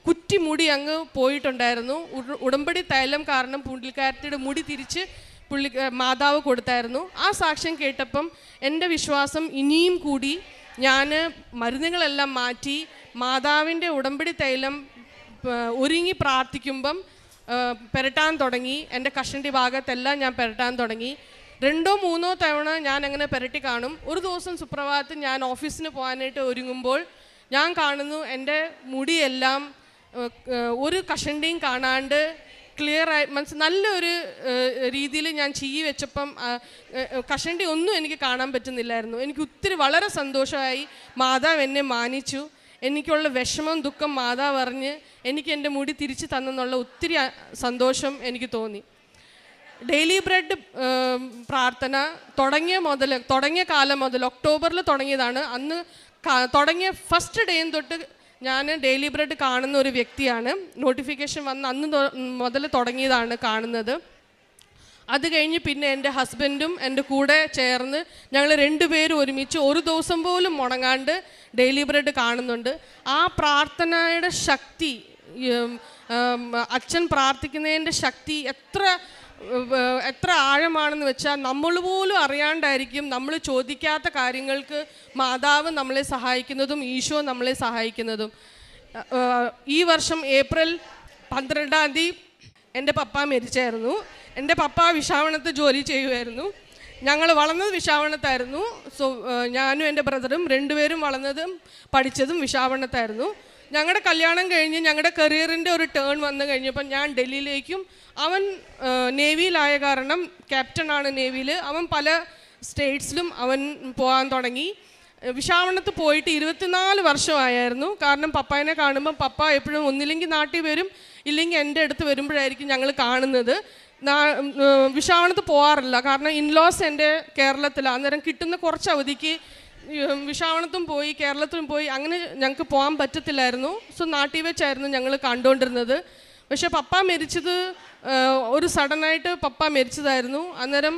കുറ്റി മുടി അങ്ങ് പോയിട്ടുണ്ടായിരുന്നു. ഉടമ്പടി തൈലം കാരണം പുള്ളിക്കാരത്തിയുടെ മുടി തിരിച്ച് മാതാവ് കൊടുത്തായിരുന്നു. ആ സാക്ഷ്യം കേട്ടപ്പം എൻ്റെ വിശ്വാസം ഇനിയും കൂടി. ഞാൻ മരുന്നുകളെല്ലാം മാറ്റി മാതാവിൻ്റെ ഉടമ്പടി തൈലം ഒരുങ്ങി പ്രാർത്ഥിക്കുമ്പം പുരട്ടാൻ തുടങ്ങി. എൻ്റെ കഷണ്ടി ഭാഗത്തെല്ലാം ഞാൻ പുരട്ടാൻ തുടങ്ങി. 2-3 തവണ ഞാൻ അങ്ങനെ പുരട്ടി കാണും. ഒരു ദിവസം സുപ്രഭാതത്തിൽ ഞാൻ ഓഫീസിന് പോകാനായിട്ട് ഒരുങ്ങുമ്പോൾ ഞാൻ കാണുന്നു എൻ്റെ മുടിയെല്ലാം ഒരു കഷണ്ടിയും കാണാണ്ട് ക്ലിയറായി നല്ലൊരു രീതിയിൽ ഞാൻ ചീവി വെച്ചപ്പം കഷണ്ടി ഒന്നും എനിക്ക് കാണാൻ പറ്റുന്നില്ലായിരുന്നു. എനിക്ക് ഒത്തിരി വളരെ സന്തോഷമായി. മാതാവ് എന്നെ മാനിച്ചു. എനിക്കുള്ള വിഷമം ദുഃഖം മാതാവ് അറിഞ്ഞ് എനിക്ക് എൻ്റെ മുടി തിരിച്ചു തന്നെന്നുള്ള ഒത്തിരി സന്തോഷം എനിക്ക് തോന്നി. ഡെയിലി ബ്രെഡ് പ്രാർത്ഥന തുടങ്ങിയ കാലം മുതൽ ഒക്ടോബറിൽ തുടങ്ങിയതാണ്. അന്ന് തുടങ്ങിയ ഫസ്റ്റ് ഡേയും തൊട്ട് ഞാൻ ഡെയിലി ബ്രെഡ് കാണുന്ന ഒരു വ്യക്തിയാണ്. നോട്ടിഫിക്കേഷൻ വന്ന് അന്ന് മുതൽ തുടങ്ങിയതാണ് കാണുന്നത്. അത് കഴിഞ്ഞ് പിന്നെ എൻ്റെ ഹസ്ബൻഡും എൻ്റെ കൂടെ ചേർന്ന് ഞങ്ങൾ രണ്ടുപേരും ഒരുമിച്ച് ഒരു ദിവസം പോലും മുടങ്ങാണ്ട് ഡെയിലി ബ്രെഡ് കാണുന്നുണ്ട്. ആ പ്രാർത്ഥനയുടെ ശക്തി, അച്ഛൻ പ്രാർത്ഥിക്കുന്നതിൻ്റെ ശക്തി എത്ര ആഴമാണെന്ന് വെച്ചാൽ നമ്മൾ പോലും അറിയാണ്ടായിരിക്കും നമ്മൾ ചോദിക്കാത്ത കാര്യങ്ങൾക്ക് മാതാവ് നമ്മളെ സഹായിക്കുന്നതും ഈശോ നമ്മളെ സഹായിക്കുന്നതും. ഈ വർഷം ഏപ്രിൽ 12 എൻ്റെ പപ്പ മരിച്ചായിരുന്നു. എൻ്റെ പപ്പ വിശാവണത്ത് ജോലി ചെയ്യുമായിരുന്നു. ഞങ്ങൾ വളർന്നത് വിശാവണത്തായിരുന്നു. ഞാനും എൻ്റെ ബ്രദറും രണ്ടുപേരും വളർന്നതും പഠിച്ചതും വിശാവണത്തായിരുന്നു. ഞങ്ങളുടെ കല്യാണം കഴിഞ്ഞ് ഞങ്ങളുടെ കരിയറിൻ്റെ ഒരു ടേൺ വന്നു കഴിഞ്ഞപ്പോൾ ഞാൻ ഡൽഹിയിലേക്കും, അവൻ നേവിയിലായ കാരണം ക്യാപ്റ്റനാണ് നേവിയിൽ, അവൻ പല സ്റ്റേറ്റ്സിലും അവൻ പോകാൻ തുടങ്ങി. വിശാവണത്ത് പോയിട്ട് 24 വർഷമായിരുന്നു. കാരണം പപ്പായനെ കാണുമ്പം പപ്പ എപ്പോഴും ഒന്നില്ലെങ്കിൽ നാട്ടിൽ വരും, ഇല്ലെങ്കിൽ എൻ്റെ അടുത്ത് വരുമ്പോഴായിരിക്കും ഞങ്ങൾ കാണുന്നത്. വിശാവണത്ത് പോകാറില്ല, കാരണം ഇൻലോസ് എൻ്റെ കേരളത്തിലാണ്. അന്നേരം കിട്ടുന്ന കുറച്ച് അവധിക്ക് വിശാവണത്തും പോയി കേരളത്തിലും പോയി അങ്ങനെ ഞങ്ങൾക്ക് പോകാൻ പറ്റത്തില്ലായിരുന്നു. നാട്ടിൽ വെച്ചായിരുന്നു ഞങ്ങൾ കണ്ടുകൊണ്ടിരുന്നത്. പക്ഷേ പപ്പ മരിച്ചത് ഒരു സഡനായിട്ട് പപ്പ മരിച്ചതായിരുന്നു. അന്നേരം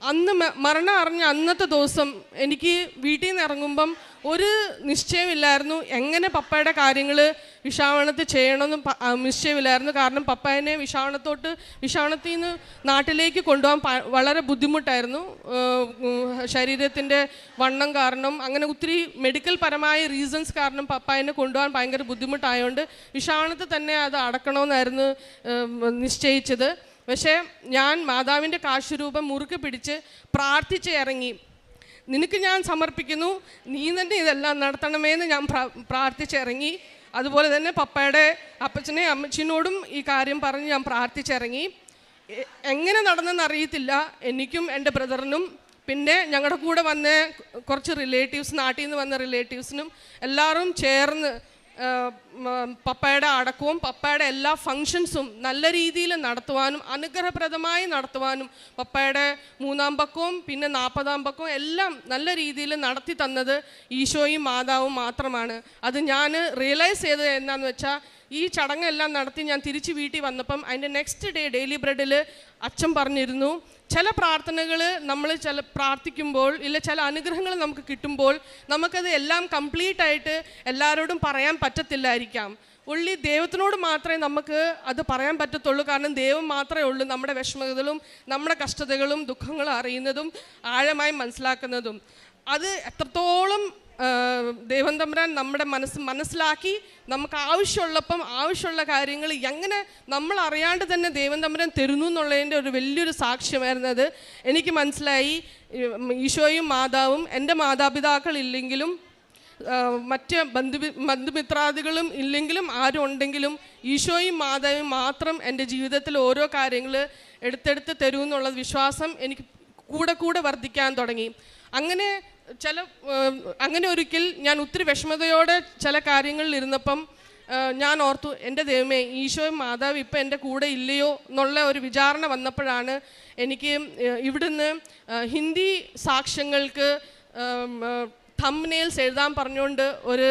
അന്ന് മരണം അറിഞ്ഞ അന്നത്തെ ദിവസം എനിക്ക് വീട്ടിൽ നിന്ന് ഇറങ്ങുമ്പം ഒരു നിശ്ചയമില്ലായിരുന്നു എങ്ങനെ പപ്പയുടെ വിശാവണത്ത് ചെയ്യണമെന്നും നിശ്ചയമില്ലായിരുന്നു. കാരണം പപ്പായനെ വിശാവണത്തിൽ നിന്ന് നാട്ടിലേക്ക് കൊണ്ടുപോകാൻ വളരെ ബുദ്ധിമുട്ടായിരുന്നു. ശരീരത്തിൻ്റെ വണ്ണം കാരണം, അങ്ങനെ ഒത്തിരി മെഡിക്കൽ പരമായ റീസൺസ് കാരണം പപ്പായനെ കൊണ്ടുപോകാൻ ഭയങ്കര ബുദ്ധിമുട്ടായതുകൊണ്ട് വിശാവണത്ത് തന്നെ അത് അടക്കണമെന്നായിരുന്നു നിശ്ചയിച്ചത്. പക്ഷേ ഞാൻ മാതാവിൻ്റെ കാശുരൂപം മുറുക്കെ പിടിച്ച് പ്രാർത്ഥിച്ച് ഇറങ്ങി. നിനക്ക് ഞാൻ സമർപ്പിക്കുന്നു, നീ തന്നെ ഇതെല്ലാം നടത്തണമേന്ന് ഞാൻ പ്രാർത്ഥിച്ചിറങ്ങി. അതുപോലെ തന്നെ പപ്പയുടെ അപ്പച്ചനെയും അമ്മച്ചിനോടും ഈ കാര്യം പറഞ്ഞ് ഞാൻ പ്രാർത്ഥിച്ചിറങ്ങി. എങ്ങനെ നടന്നെന്ന് അറിയത്തില്ല. എനിക്കും എൻ്റെ ബ്രദറിനും പിന്നെ ഞങ്ങളുടെ കൂടെ വന്ന കുറച്ച് റിലേറ്റീവ്സ്, നാട്ടിൽ നിന്ന് വന്ന റിലേറ്റീവ്സിനും എല്ലാവരും ചേർന്ന് പപ്പയുടെ അടക്കവും പപ്പയുടെ എല്ലാ ഫങ്ഷൻസും നല്ല രീതിയിൽ നടത്തുവാനും അനുഗ്രഹപ്രദമായി നടത്തുവാനും പപ്പയുടെ 3-ാം പക്കവും പിന്നെ 40-ാം പക്കവും എല്ലാം നല്ല രീതിയിൽ നടത്തി തന്നത് ഈശോയും മാതാവും മാത്രമാണ്. അത് ഞാൻ റിയലൈസ് ചെയ്തത് എന്താണെന്ന് വെച്ചാൽ, ഈ ചടങ്ങെല്ലാം നടത്തി ഞാൻ തിരിച്ച് വീട്ടിൽ വന്നപ്പം അതിൻ്റെ നെക്സ്റ്റ് ഡേ ഡെയിലി ബ്രെഡിൽ അച്ഛൻ പറഞ്ഞിരുന്നു, ചില പ്രാർത്ഥനകൾ നമ്മൾ പ്രാർത്ഥിക്കുമ്പോൾ ഇല്ല ചില അനുഗ്രഹങ്ങൾ നമുക്ക് കിട്ടുമ്പോൾ നമുക്കത് എല്ലാം കംപ്ലീറ്റായിട്ട് എല്ലാവരോടും പറയാൻ പറ്റത്തില്ലായിരിക്കാം. ഉള്ളി ദൈവത്തിനോട് മാത്രമേ നമുക്ക് അത് പറയാൻ പറ്റത്തുള്ളൂ. കാരണം ദൈവം മാത്രമേ ഉള്ളൂ നമ്മുടെ വിഷമതകളും നമ്മുടെ കഷ്ടതകളും ദുഃഖങ്ങളും അറിയുന്നതും ആഴമായി മനസ്സിലാക്കുന്നതും. അത് എത്രത്തോളം ദൈവം തമ്പുരാൻ നമ്മുടെ മനസ്സിലാക്കി നമുക്ക് ആവശ്യമുള്ളപ്പം ആവശ്യമുള്ള കാര്യങ്ങൾ എങ്ങനെ നമ്മൾ അറിയാണ്ട് തന്നെ ദൈവം തമ്പുരാൻ തരുന്നു എന്നുള്ളതിൻ്റെ ഒരു വലിയൊരു സാക്ഷ്യമായിരുന്നത് എനിക്ക് മനസ്സിലായി. ഈശോയും മാതാവും എൻ്റെ മാതാപിതാക്കൾ ഇല്ലെങ്കിലും മറ്റ് ബന്ധുമിത്രാദികളും ഇല്ലെങ്കിലും ആരും ഉണ്ടെങ്കിലും ഈശോയും മാതാവും മാത്രം എൻ്റെ ജീവിതത്തിൽ ഓരോ കാര്യങ്ങൾ എടുത്തെടുത്ത് തരുമെന്നുള്ള വിശ്വാസം എനിക്ക് കൂടെ വർദ്ധിക്കാൻ തുടങ്ങി. അങ്ങനെ ഒരിക്കൽ ഞാൻ ഒത്തിരി വിഷമതയോടെ ചില കാര്യങ്ങളിൽ ഇരുന്നപ്പം ഞാൻ ഓർത്തു, എൻ്റെ ദൈവമേ, ഈശോയും മാതാവ് ഇപ്പം എൻ്റെ കൂടെ ഇല്ലയോ എന്നുള്ള ഒരു വിചാരണ വന്നപ്പോഴാണ് എനിക്ക് ഇവിടുന്ന് ഹിന്ദി സാക്ഷ്യങ്ങൾക്ക് തംബ്നെയിൽസ് എഴുതാൻ പറഞ്ഞുകൊണ്ട് ഒരു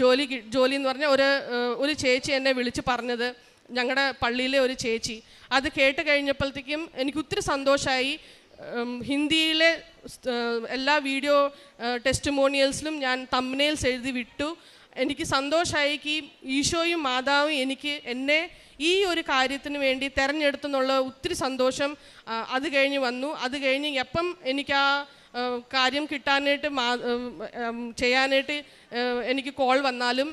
ജോലി എന്ന് പറഞ്ഞ ഒരു ചേച്ചി എന്നെ വിളിച്ച് പറഞ്ഞത്, ഞങ്ങളുടെ പള്ളിയിലെ ഒരു ചേച്ചി. അത് കേട്ട് കഴിഞ്ഞപ്പോഴത്തേക്കും എനിക്ക് ഒത്തിരി സന്തോഷമായി. ഹിന്ദിയിലെ എല്ലാ വീഡിയോ ടെസ്റ്റിമോണിയൽസിലും ഞാൻ തംബ്നെയിൽസ് എഴുതി വിട്ടു. എനിക്ക് സന്തോഷമായി. ഈശോയും മാതാവും എന്നെ ഈ ഒരു കാര്യത്തിന് വേണ്ടി തിരഞ്ഞെടുത്തെന്നുള്ള ഒത്തിരി സന്തോഷം അത് കഴിഞ്ഞ് വന്നു. അത് കഴിഞ്ഞ് എപ്പം എനിക്ക് ആ കാര്യം കിട്ടാനായിട്ട് ചെയ്യാനായിട്ട് എനിക്ക് കോൾ വന്നാലും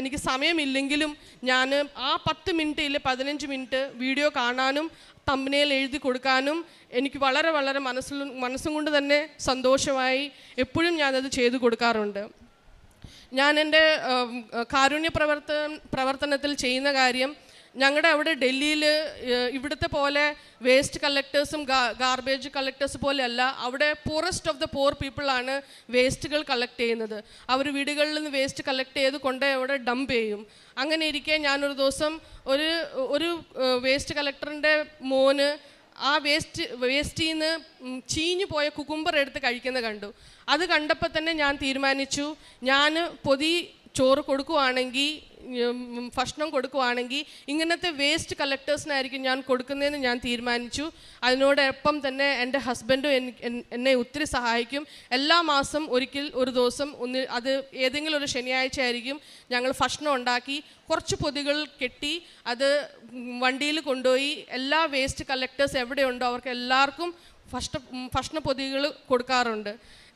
എനിക്ക് സമയമില്ലെങ്കിലും ഞാൻ ആ 10 മിനിറ്റ് ഇല്ല 15 മിനിറ്റ് വീഡിയോ കാണാനും തംബ്നെയിൽ എഴുതി കൊടുക്കാനും എനിക്ക് വളരെ വളരെ മനസ്സും കൊണ്ട് തന്നെ സന്തോഷമായി. എപ്പോഴും ഞാനത് ചെയ്തു കൊടുക്കാറുണ്ട്. ഞാൻ എൻ്റെ കാരുണ്യ പ്രവർത്തനത്തിൽ ചെയ്യുന്ന കാര്യം, ഞങ്ങളുടെ അവിടെ ഡൽഹിയിൽ ഇവിടുത്തെ പോലെ വേസ്റ്റ് കളക്ടേഴ്സും ഗാർബേജ് കളക്ടേഴ്സ് പോലെയല്ല. അവിടെ പൂറസ്റ്റ് ഓഫ് ദ പൂർ പീപ്പിളാണ് വേസ്റ്റുകൾ കളക്ട് ചെയ്യുന്നത്. അവർ വീടുകളിൽ നിന്ന് വേസ്റ്റ് കളക്ട് ചെയ്ത് കൊണ്ട് അവിടെ ഡംപ് ചെയ്യും. അങ്ങനെ ഇരിക്കെ ഞാനൊരു ദിവസം ഒരു വേസ്റ്റ് കളക്ടറിൻ്റെ മോന് ആ വേസ്റ്റിൽ നിന്ന് ചീഞ്ഞു പോയ കുക്കുംബർ എടുത്ത് കഴിക്കുന്നത് കണ്ടു. അത് കണ്ടപ്പോൾ തന്നെ ഞാൻ തീരുമാനിച്ചു, ഞാൻ ചോറ് കൊടുക്കുവാണെങ്കിൽ, ഭക്ഷണം കൊടുക്കുവാണെങ്കിൽ ഇങ്ങനത്തെ വേസ്റ്റ് കളക്ടേഴ്സിനായിരിക്കും ഞാൻ കൊടുക്കുന്നതെന്ന് ഞാൻ തീരുമാനിച്ചു. അതിനോടൊപ്പം തന്നെ എൻ്റെ ഹസ്ബൻഡും എന്നെ ഒത്തിരി സഹായിക്കും. എല്ലാ മാസം ഒരു ദിവസം അത് ഏതെങ്കിലും ഒരു ശനിയാഴ്ച ആയിരിക്കും ഞങ്ങൾ ഭക്ഷണം ഉണ്ടാക്കി കുറച്ച് പൊതികൾ കെട്ടി അത് വണ്ടിയിൽ കൊണ്ടുപോയി എല്ലാ വേസ്റ്റ് കളക്ടേഴ്സ് എവിടെയുണ്ടോ അവർക്ക് എല്ലാവർക്കും ഭക്ഷണ പൊതികൾ കൊടുക്കാറുണ്ട്.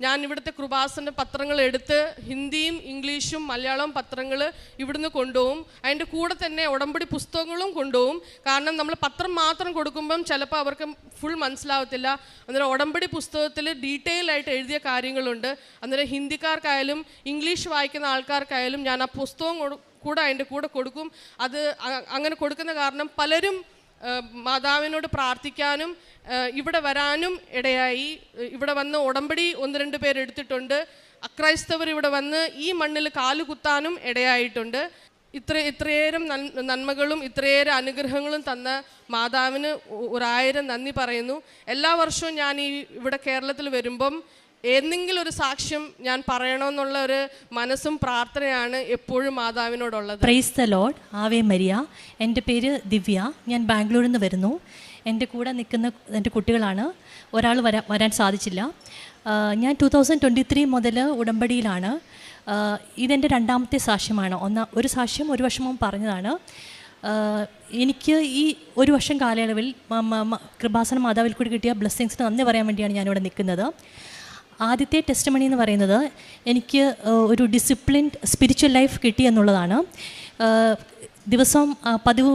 ഞാൻ ഇവിടുത്തെ കൃപാസന പത്രങ്ങൾ എടുത്ത് ഹിന്ദിയും ഇംഗ്ലീഷും മലയാളവും പത്രങ്ങൾ ഇവിടുന്ന് കൊണ്ടുപോകും. അതിൻ്റെ കൂടെ തന്നെ ഉടമ്പടി പുസ്തകങ്ങളും കൊണ്ടുപോകും. കാരണം നമ്മൾ പത്രം മാത്രം കൊടുക്കുമ്പം ചിലപ്പോൾ അവർക്ക് ഫുൾ മനസ്സിലാവത്തില്ല. അന്നേരം ഉടമ്പടി പുസ്തകത്തിൽ ഡീറ്റെയിൽ ആയിട്ട് എഴുതിയ കാര്യങ്ങളുണ്ട്. അന്നേരം ഹിന്ദിക്കാർക്കായാലും ഇംഗ്ലീഷ് വായിക്കുന്ന ആൾക്കാർക്കായാലും ഞാൻ ആ പുസ്തകം കൂടെ അതിൻ്റെ കൂടെ കൊടുക്കും. അത് അങ്ങനെ കൊടുക്കുന്ന കാരണം പലരും മാതാവിനോട് പ്രാർത്ഥിക്കാനും ഇവിടെ വരാനും ഇടയായി. ഇവിടെ വന്ന് ഉടമ്പടി 1-2 പേർ എടുത്തിട്ടുണ്ട്. അക്രൈസ്തവർ ഇവിടെ വന്ന് ഈ മണ്ണിൽ കാലുകുത്താനും ഇടയായിട്ടുണ്ട്. ഇത്രയേറെ നന്മകളും ഇത്രയേറെ അനുഗ്രഹങ്ങളും തന്ന മാതാവിന് 1000 നന്ദി പറയുന്നു. എല്ലാ വർഷവും ഞാൻ ഇവിടെ കേരളത്തിൽ വരുമ്പം എന്തെങ്കിലും ഒരു സാക്ഷ്യം ഞാൻ പറയണമെന്നുള്ള ഒരു മനസ്സും പ്രാർത്ഥനയാണ് എപ്പോഴും മാതാവിനോടുള്ളത്. Praise the Lord. Ave Maria. എൻ്റെ പേര് ദിവ്യ. ഞാൻ ബാംഗ്ലൂരിൽ നിന്ന് വരുന്നു. എൻ്റെ കൂടെ നിൽക്കുന്ന എൻ്റെ കുട്ടികളാണ്. ഒരാൾ വരാൻ സാധിച്ചില്ല. ഞാൻ 2023 മുതൽ ഉടമ്പടിയിലാണ്. ഇതെൻ്റെ 2ാമത്തെ സാക്ഷ്യമാണ്. ഒരു സാക്ഷ്യം ഒരു വർഷം മുമ്പ് പറഞ്ഞതാണ്. എനിക്ക് ഈ ഒരു വർഷം കാലയളവിൽ കൃപാസന മാതാവിൽ കൂടി കിട്ടിയ ബ്ലെസ്സിങ്സിന് നന്ദി പറയാൻ വേണ്ടിയാണ് ഞാനിവിടെ നിൽക്കുന്നത്. ആദ്യത്തെ ടെസ്റ്റിമണി എന്ന് പറയുന്നത് എനിക്ക് ഒരു ഡിസിപ്ലിൻഡ് സ്പിരിച്വൽ ലൈഫ് കിട്ടി എന്നുള്ളതാണ്. ദിവസവും പതിവ്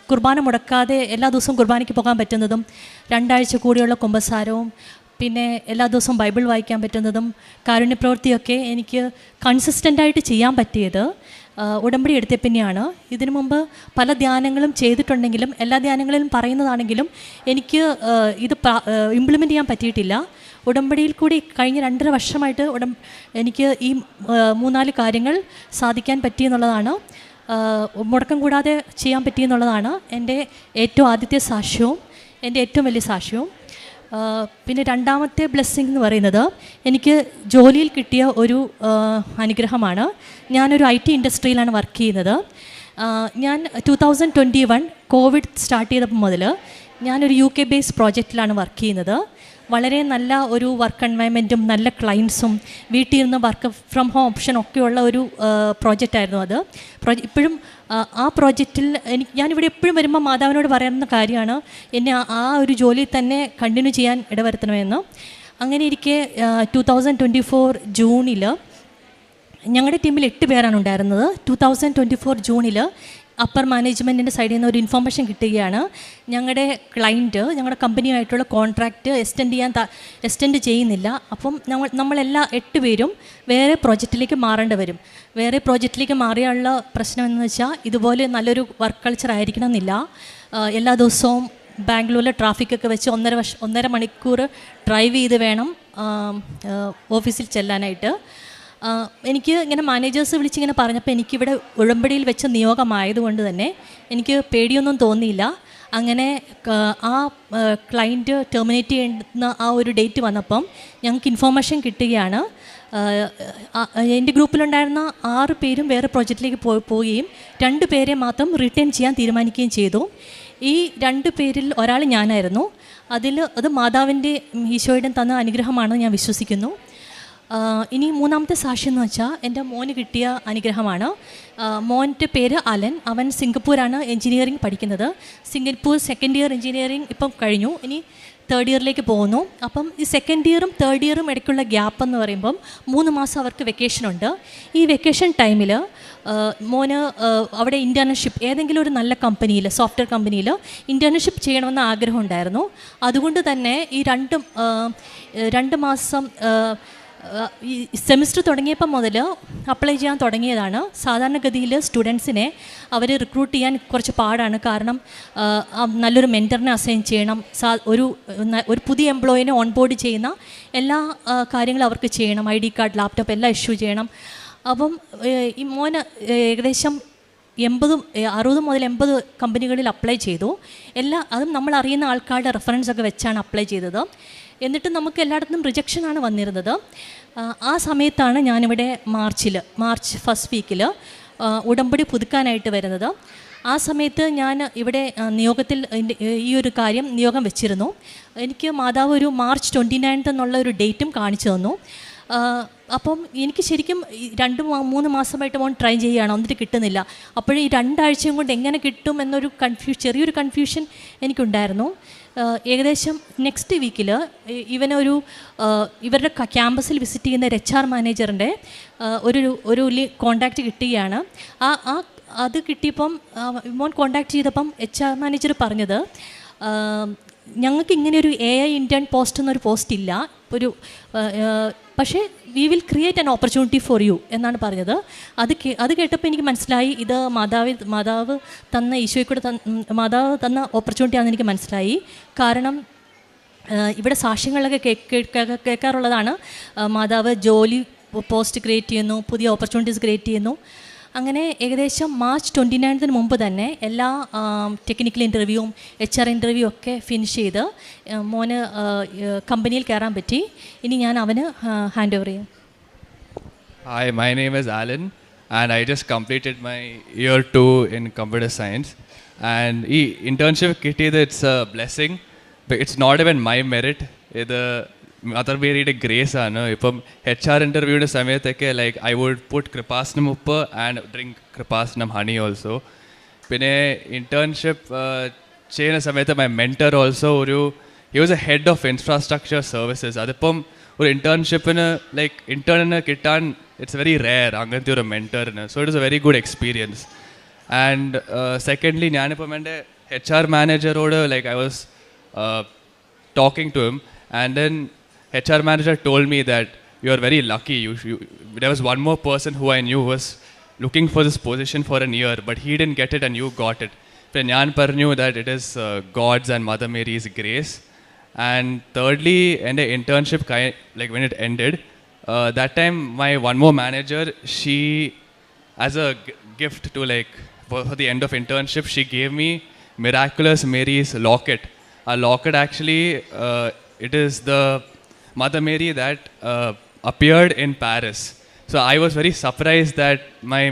കുർബാന മുടക്കാതെ എല്ലാ ദിവസവും കുർബാനയ്ക്ക് പോകാൻ പറ്റുന്നതും 2 ആഴ്ച കൂടിയുള്ള കുമ്പസാരവും പിന്നെ എല്ലാ ദിവസവും ബൈബിൾ വായിക്കാൻ പറ്റുന്നതും കാരുണ്യപ്രവൃത്തിയൊക്കെ എനിക്ക് കൺസിസ്റ്റൻ്റായിട്ട് ചെയ്യാൻ പറ്റിയത് ഉടമ്പടി എടുത്ത പിന്നെയാണ്. ഇതിനു മുമ്പ് പല ധ്യാനങ്ങളും ചെയ്തിട്ടുണ്ടെങ്കിലും എല്ലാ ധ്യാനങ്ങളിലും പറയുന്നതാണെങ്കിലും എനിക്ക് ഇത് ഇംപ്ലിമെൻ്റ് ചെയ്യാൻ പറ്റിയിട്ടില്ല. ഉടമ്പടിയിൽ കൂടി കഴിഞ്ഞ 2.5 വർഷമായിട്ട് എനിക്ക് ഈ 3-4 കാര്യങ്ങൾ സാധിക്കാൻ പറ്റിയെന്നുള്ളതാണ്, മുടക്കം കൂടാതെ ചെയ്യാൻ പറ്റിയെന്നുള്ളതാണ് എൻ്റെ ഏറ്റവും ആദ്യത്തെ സാക്ഷ്യവും എൻ്റെ ഏറ്റവും വലിയ സാക്ഷ്യവും. പിന്നെ 2ാമത്തെ ബ്ലെസ്സിങ് എന്ന് പറയുന്നത് എനിക്ക് ജോലിയിൽ കിട്ടിയ ഒരു അനുഗ്രഹമാണ്. ഞാനൊരു IT ഇൻഡസ്ട്രിയിലാണ് വർക്ക് ചെയ്യുന്നത്. ഞാൻ 2021 കോവിഡ് സ്റ്റാർട്ട് ചെയ്തപ്പോൾ മുതൽ ഞാനൊരു UK ബേസ്ഡ് പ്രോജക്റ്റിലാണ് വർക്ക് ചെയ്യുന്നത്. വളരെ നല്ല ഒരു വർക്ക് എൻവയൺമെൻറ്റും നല്ല ക്ലയൻസും വീട്ടിൽ നിന്ന് വർക്ക് ഫ്രം ഹോം ഓപ്ഷൻ ഒക്കെയുള്ള ഒരു പ്രോജക്റ്റായിരുന്നു അത്. ഇപ്പോഴും ആ പ്രോജക്റ്റിൽ ഞാനിവിടെ എപ്പോഴും വരുമ്പോൾ മാതാവിനോട് പറയുന്ന കാര്യമാണ് എന്നെ ആ ഒരു ജോലിയിൽ തന്നെ കണ്ടിന്യൂ ചെയ്യാൻ ഇടവരുത്തണമെന്ന്. അങ്ങനെ ഇരിക്കെ 2024 ജൂണിൽ ഞങ്ങളുടെ ടീമിൽ 8 പേരാണ് ഉണ്ടായിരുന്നത്. 2024 ജൂണിൽ അപ്പർ മാനേജ്മെൻറ്റിൻ്റെ സൈഡിൽ നിന്ന് ഒരു ഇൻഫർമേഷൻ കിട്ടുകയാണ്, ഞങ്ങളുടെ ക്ലയൻറ്റ് ഞങ്ങളുടെ കമ്പനിയുമായിട്ടുള്ള കോൺട്രാക്റ്റ് എക്സ്റ്റെൻഡ് ചെയ്യുന്നില്ല. അപ്പം നമ്മളെല്ലാ 8 പേരും വേറെ പ്രോജക്റ്റിലേക്ക് മാറേണ്ടി വരും. വേറെ പ്രോജക്റ്റിലേക്ക് മാറിയുള്ള പ്രശ്നം എന്ന് വെച്ചാൽ ഇതുപോലെ നല്ലൊരു വർക്ക് കൾച്ചർ ആയിരിക്കണം എന്നില്ല. എല്ലാ ദിവസവും ബാംഗ്ലൂരിലെ ട്രാഫിക്കൊക്കെ വെച്ച് 1.5 മണിക്കൂർ ഡ്രൈവ് ചെയ്ത് വേണം ഓഫീസിൽ ചെല്ലാനായിട്ട്. എനിക്ക് ഇങ്ങനെ മാനേജേഴ്സ് വിളിച്ചിങ്ങനെ പറഞ്ഞപ്പോൾ എനിക്കിവിടെ ഉടമ്പടിയിൽ വെച്ച നിയോഗമായതുകൊണ്ട് തന്നെ എനിക്ക് പേടിയൊന്നും തോന്നിയില്ല. അങ്ങനെ ആ ക്ലയൻറ്റ് ടെർമിനേറ്റ് ചെയ്യുന്ന ആ ഒരു ഡേറ്റ് വന്നപ്പം ഞങ്ങൾക്ക് ഇൻഫോർമേഷൻ കിട്ടുകയാണ്. എൻ്റെ ഗ്രൂപ്പിലുണ്ടായിരുന്ന 6 പേരും വേറെ പ്രോജക്റ്റിലേക്ക് പോവുകയും 2 പേരെ മാത്രം റിട്ടേൺ ചെയ്യാൻ തീരുമാനിക്കുകയും ചെയ്തു. ഈ 2 പേരിൽ ഒരാൾ ഞാനായിരുന്നു. അത് മാതാവിൻ്റെ ഈശോയുടെ തന്ന അനുഗ്രഹമാണെന്ന് ഞാൻ വിശ്വസിക്കുന്നു. ഇനി 3ാമത്തെ സാക്ഷ്യം എന്ന് വെച്ചാൽ എൻ്റെ മോന് കിട്ടിയ അനുഗ്രഹമാണ്. മോൻ്റെ പേര് അലൻ. അവൻ സിംഗപ്പൂരാണ് എൻജിനീയറിംഗ് പഠിക്കുന്നത്. സിംഗപ്പൂർ 2nd ഇയർ എൻജിനീയറിംഗ് ഇപ്പം കഴിഞ്ഞു. ഇനി 3rd ഇയറിലേക്ക് പോകുന്നു. അപ്പം ഈ 2nd ഇയറും 3rd ഇയറും ഇടയ്ക്കുള്ള ഗ്യാപ്പ് എന്ന് പറയുമ്പം 3 മാസം അവർക്ക് വെക്കേഷനുണ്ട്. ഈ വെക്കേഷൻ ടൈമിൽ മോന് അവിടെ ഇൻറ്റേൺഷിപ്പ് ഏതെങ്കിലും ഒരു നല്ല കമ്പനിയിൽ സോഫ്റ്റ്വെയർ കമ്പനിയിൽ ഇൻറ്റേൺഷിപ്പ് ചെയ്യണമെന്ന് ആഗ്രഹം ഉണ്ടായിരുന്നു. അതുകൊണ്ട് തന്നെ ഈ 2 മാസം ഈ സെമിസ്റ്റർ തുടങ്ങിയപ്പോൾ മുതൽ അപ്ലൈ ചെയ്യാൻ തുടങ്ങിയതാണ്. സാധാരണഗതിയിൽ സ്റ്റുഡൻസിനെ അവർ റിക്രൂട്ട് ചെയ്യാൻ കുറച്ച് പാടാണ്. കാരണം നല്ലൊരു മെൻറ്ററിനെ അസൈൻ ചെയ്യണം, ഒരു പുതിയ എംപ്ലോയിനെ ഓൺബോർഡ് ചെയ്യുന്ന എല്ലാ കാര്യങ്ങളും അവർക്ക് ചെയ്യണം, ID കാർഡ്, ലാപ്ടോപ്പ് എല്ലാം ഇഷ്യൂ ചെയ്യണം. അപ്പം ഈ മോന് ഏകദേശം 60 മുതൽ 80 കമ്പനികളിൽ അപ്ലൈ ചെയ്തു. അതും നമ്മൾ അറിയുന്ന ആൾക്കാരുടെ റെഫറൻസൊക്കെ വെച്ചാണ് അപ്ലൈ ചെയ്തത്. എന്നിട്ട് നമുക്ക് എല്ലായിടത്തും റിജക്ഷനാണ് വന്നിരുന്നത്. ആ സമയത്താണ് ഞാനിവിടെ മാർച്ച് ഫസ്റ്റ് വീക്കിൽ ഉടമ്പടി പുതുക്കാനായിട്ട് വരുന്നത്. ആ സമയത്ത് ഞാൻ ഇവിടെ നിയോഗത്തിൽ ഈ ഒരു നിയോഗം വെച്ചിരുന്നു. എനിക്ക് മാതാവ് ഒരു മാർച്ച് 29 എന്നുള്ള ഒരു ഡേറ്റും കാണിച്ചു തന്നു. അപ്പം എനിക്ക് ശരിക്കും 2-3 മാസമായിട്ട് ട്രൈ ചെയ്യുകയാണ്, എന്നിട്ട് കിട്ടുന്നില്ല. അപ്പോഴേ ഈ 2 ആഴ്ചയും കൊണ്ട് എങ്ങനെ കിട്ടും എന്നൊരു ചെറിയൊരു കൺഫ്യൂഷൻ എനിക്കുണ്ടായിരുന്നു. ഏകദേശം നെക്സ്റ്റ് വീക്കിൽ ഇവരുടെ ക്യാമ്പസിൽ വിസിറ്റ് ചെയ്യുന്ന HR മാനേജറിൻ്റെ ഒരു കോണ്ടാക്റ്റ് കിട്ടുകയാണ്. അത് കിട്ടിയപ്പം മോൻ കോണ്ടാക്ട് ചെയ്തപ്പം HR മാനേജർ പറഞ്ഞത്, ഞങ്ങൾക്ക് ഇങ്ങനെ ഒരു AI ഇൻറ്റേൺ പോസ്റ്റ് എന്നൊരു പോസ്റ്റ് ഇല്ല, പക്ഷേ we will create an opportunity for you എന്നാണ് പറഞ്ഞത്. അത് കേട്ടപ്പോൾ എനിക്ക് മനസ്സിലായി ഇത് മാതാവ് തന്ന ഈശോയ്ക്കൂടെ മാതാവ് തന്ന ഓപ്പർച്യൂണിറ്റിയാണെന്ന് എനിക്ക് മനസ്സിലായി. കാരണം ഇവിടെ സാക്ഷ്യങ്ങളൊക്കെ കേൾക്കാറുള്ളതാണ്, മാതാവ് ജോലി പോസ്റ്റ് ക്രിയേറ്റ് ചെയ്യുന്നു, പുതിയ ഓപ്പർച്യൂണിറ്റീസ് ക്രിയേറ്റ് ചെയ്യുന്നു. അങ്ങനെ ഏകദേശം മാർച്ച് 29 മുമ്പ് തന്നെ എല്ലാ ടെക്നിക്കൽ ഇൻ്റർവ്യൂവും HR ഇൻ്റർവ്യൂ ഒക്കെ ഫിനിഷ് ചെയ്ത് മോന് കമ്പനിയിൽ കയറാൻ പറ്റി. ഇനി ഞാൻ അവന് ഹാൻഡ് ഓവർ ചെയ്യും. Hi, my name is Alan and I just completed my year 2 in computer science. And internship kittiyathu, it's a blessing, but it's not even my merit. Idu Mother Maryയുടെ ഗ്രേസ് ആണ്. ഇപ്പം HR ഇൻ്റർവ്യൂവിൻ്റെ സമയത്തൊക്കെ like I would put Kripasanam uppu and drink Kripasanam honey also. പിന്നെ internship ചെയ്യുന്ന സമയത്ത് my mentor also he was a head of infrastructure services. അതിപ്പം ഒരു ഇൻറ്റേൺഷിപ്പിന് ലൈക്ക് ഇൻറ്റേണിന് കിട്ടാൻ ഇറ്റ്സ് വെരി റെയർ അങ്ങനത്തെ ഒരു മെൻറ്ററിന്. So it is a very good experience. And secondly ഞാനിപ്പം എൻ്റെ HR മാനേജറോട് like I was talking to him and then HR manager told me that you are very lucky. There was one more person who I knew was looking for this position for a year, but he didn't get it and you got it. Then I knew that it is God's and Mother Mary's grace. And thirdly, in the internship, like when it ended, that time my one more manager, she, as a gift to like for the end of internship, she gave me Miraculous Mary's locket. A locket actually, it is the Mother Mary that appeared in Paris. So I was very surprised that my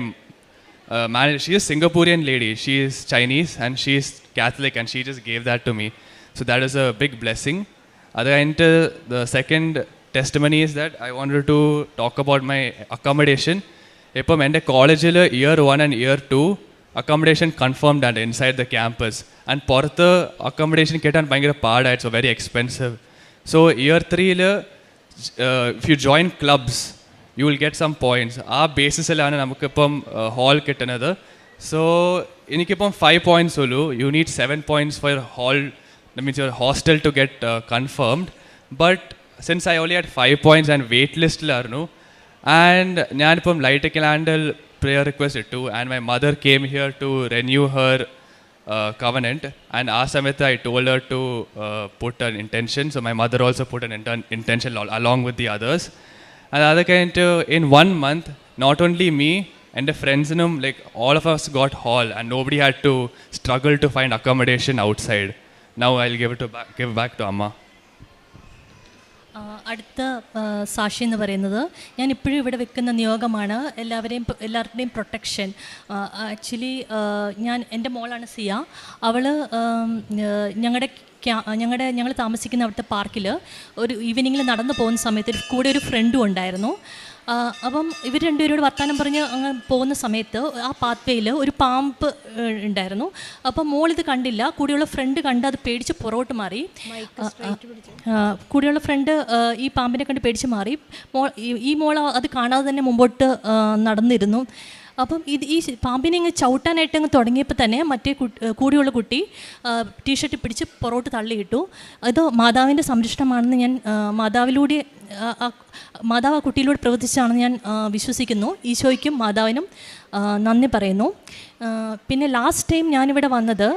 manager, she is a Singaporean lady, she is Chinese and she is Catholic, and she just gave that to me. So that is a big blessing. The second testimony is that I wanted to talk about my accommodation. Ippom ende college year 1 and year 2 accommodation confirmed and inside the campus, and portha accommodation kettan bhayangara paada, it's very expensive. So year 3 if you join clubs you will get some points. Aa basis ilana namukku ippom hall kittanathu. So inikippom 5 points ullu, you need 7 points for your hall, that means your hostel to get confirmed. But since I only had 5 points and wait list larnu, and njan light candle prayer request ittu, and my mother came here to renew her covenant, and Asamitha I told her to put an intention. So my mother also put an intention along with the others. And the other kind in 1 month, not only me and the friends, like all of us got hall, and nobody had to struggle to find accommodation outside. Now I'll give back to Amma. അടുത്ത സാക്ഷി എന്ന് പറയുന്നത്, ഞാൻ ഇപ്പോഴും ഇവിടെ വെക്കുന്ന നിയോഗമാണ് എല്ലാവരുടെയും protection. Actually എൻ്റെ മോളാണ് സിയ. അവൾ ഞങ്ങൾ താമസിക്കുന്ന അവിടുത്തെ പാർക്കിൽ ഒരു ഈവനിങ്ങിൽ നടന്നു പോകുന്ന സമയത്ത് കൂടെ ഒരു ഫ്രണ്ടും ഉണ്ടായിരുന്നു. അപ്പം ഇവർ രണ്ടുപേരോട് വർത്തമാനം പറഞ്ഞ് അങ്ങ് പോകുന്ന സമയത്ത് ആ പാത്വേയിൽ ഒരു പാമ്പ് ഉണ്ടായിരുന്നു. അപ്പം മോളിത് കണ്ടില്ല, കൂടെയുള്ള ഫ്രണ്ട് കണ്ട് അത് പേടിച്ച് പുറകോട്ട് മാറി. കൂടെയുള്ള ഫ്രണ്ട് ഈ പാമ്പിനെ കണ്ട് പേടിച്ച് മാറി. ഈ മോൾ അത് കാണാതെ തന്നെ മുമ്പോട്ട് നടന്നിരുന്നു. അപ്പം ഈ പാമ്പിനെ ഇങ്ങ് ചവിട്ടാനായിട്ട് അങ്ങ് തുടങ്ങിയപ്പോൾ തന്നെ മറ്റേ കൂടെയുള്ള കുട്ടി ടീഷർട്ട് പിടിച്ച് പുറകോട്ട് തള്ളിയിട്ടു. അത് മാതാവിൻ്റെ സംരക്ഷണമാണെന്ന് ഞാൻ മാതാവ് ആ കുട്ടിയിലൂടെ പ്രവർത്തിച്ചാണെന്ന് ഞാൻ വിശ്വസിക്കുന്നു. ഈശോയ്ക്കും മാതാവിനും നന്ദി പറയുന്നു. പിന്നെ ലാസ്റ്റ് ടൈം ഞാനിവിടെ വന്നത്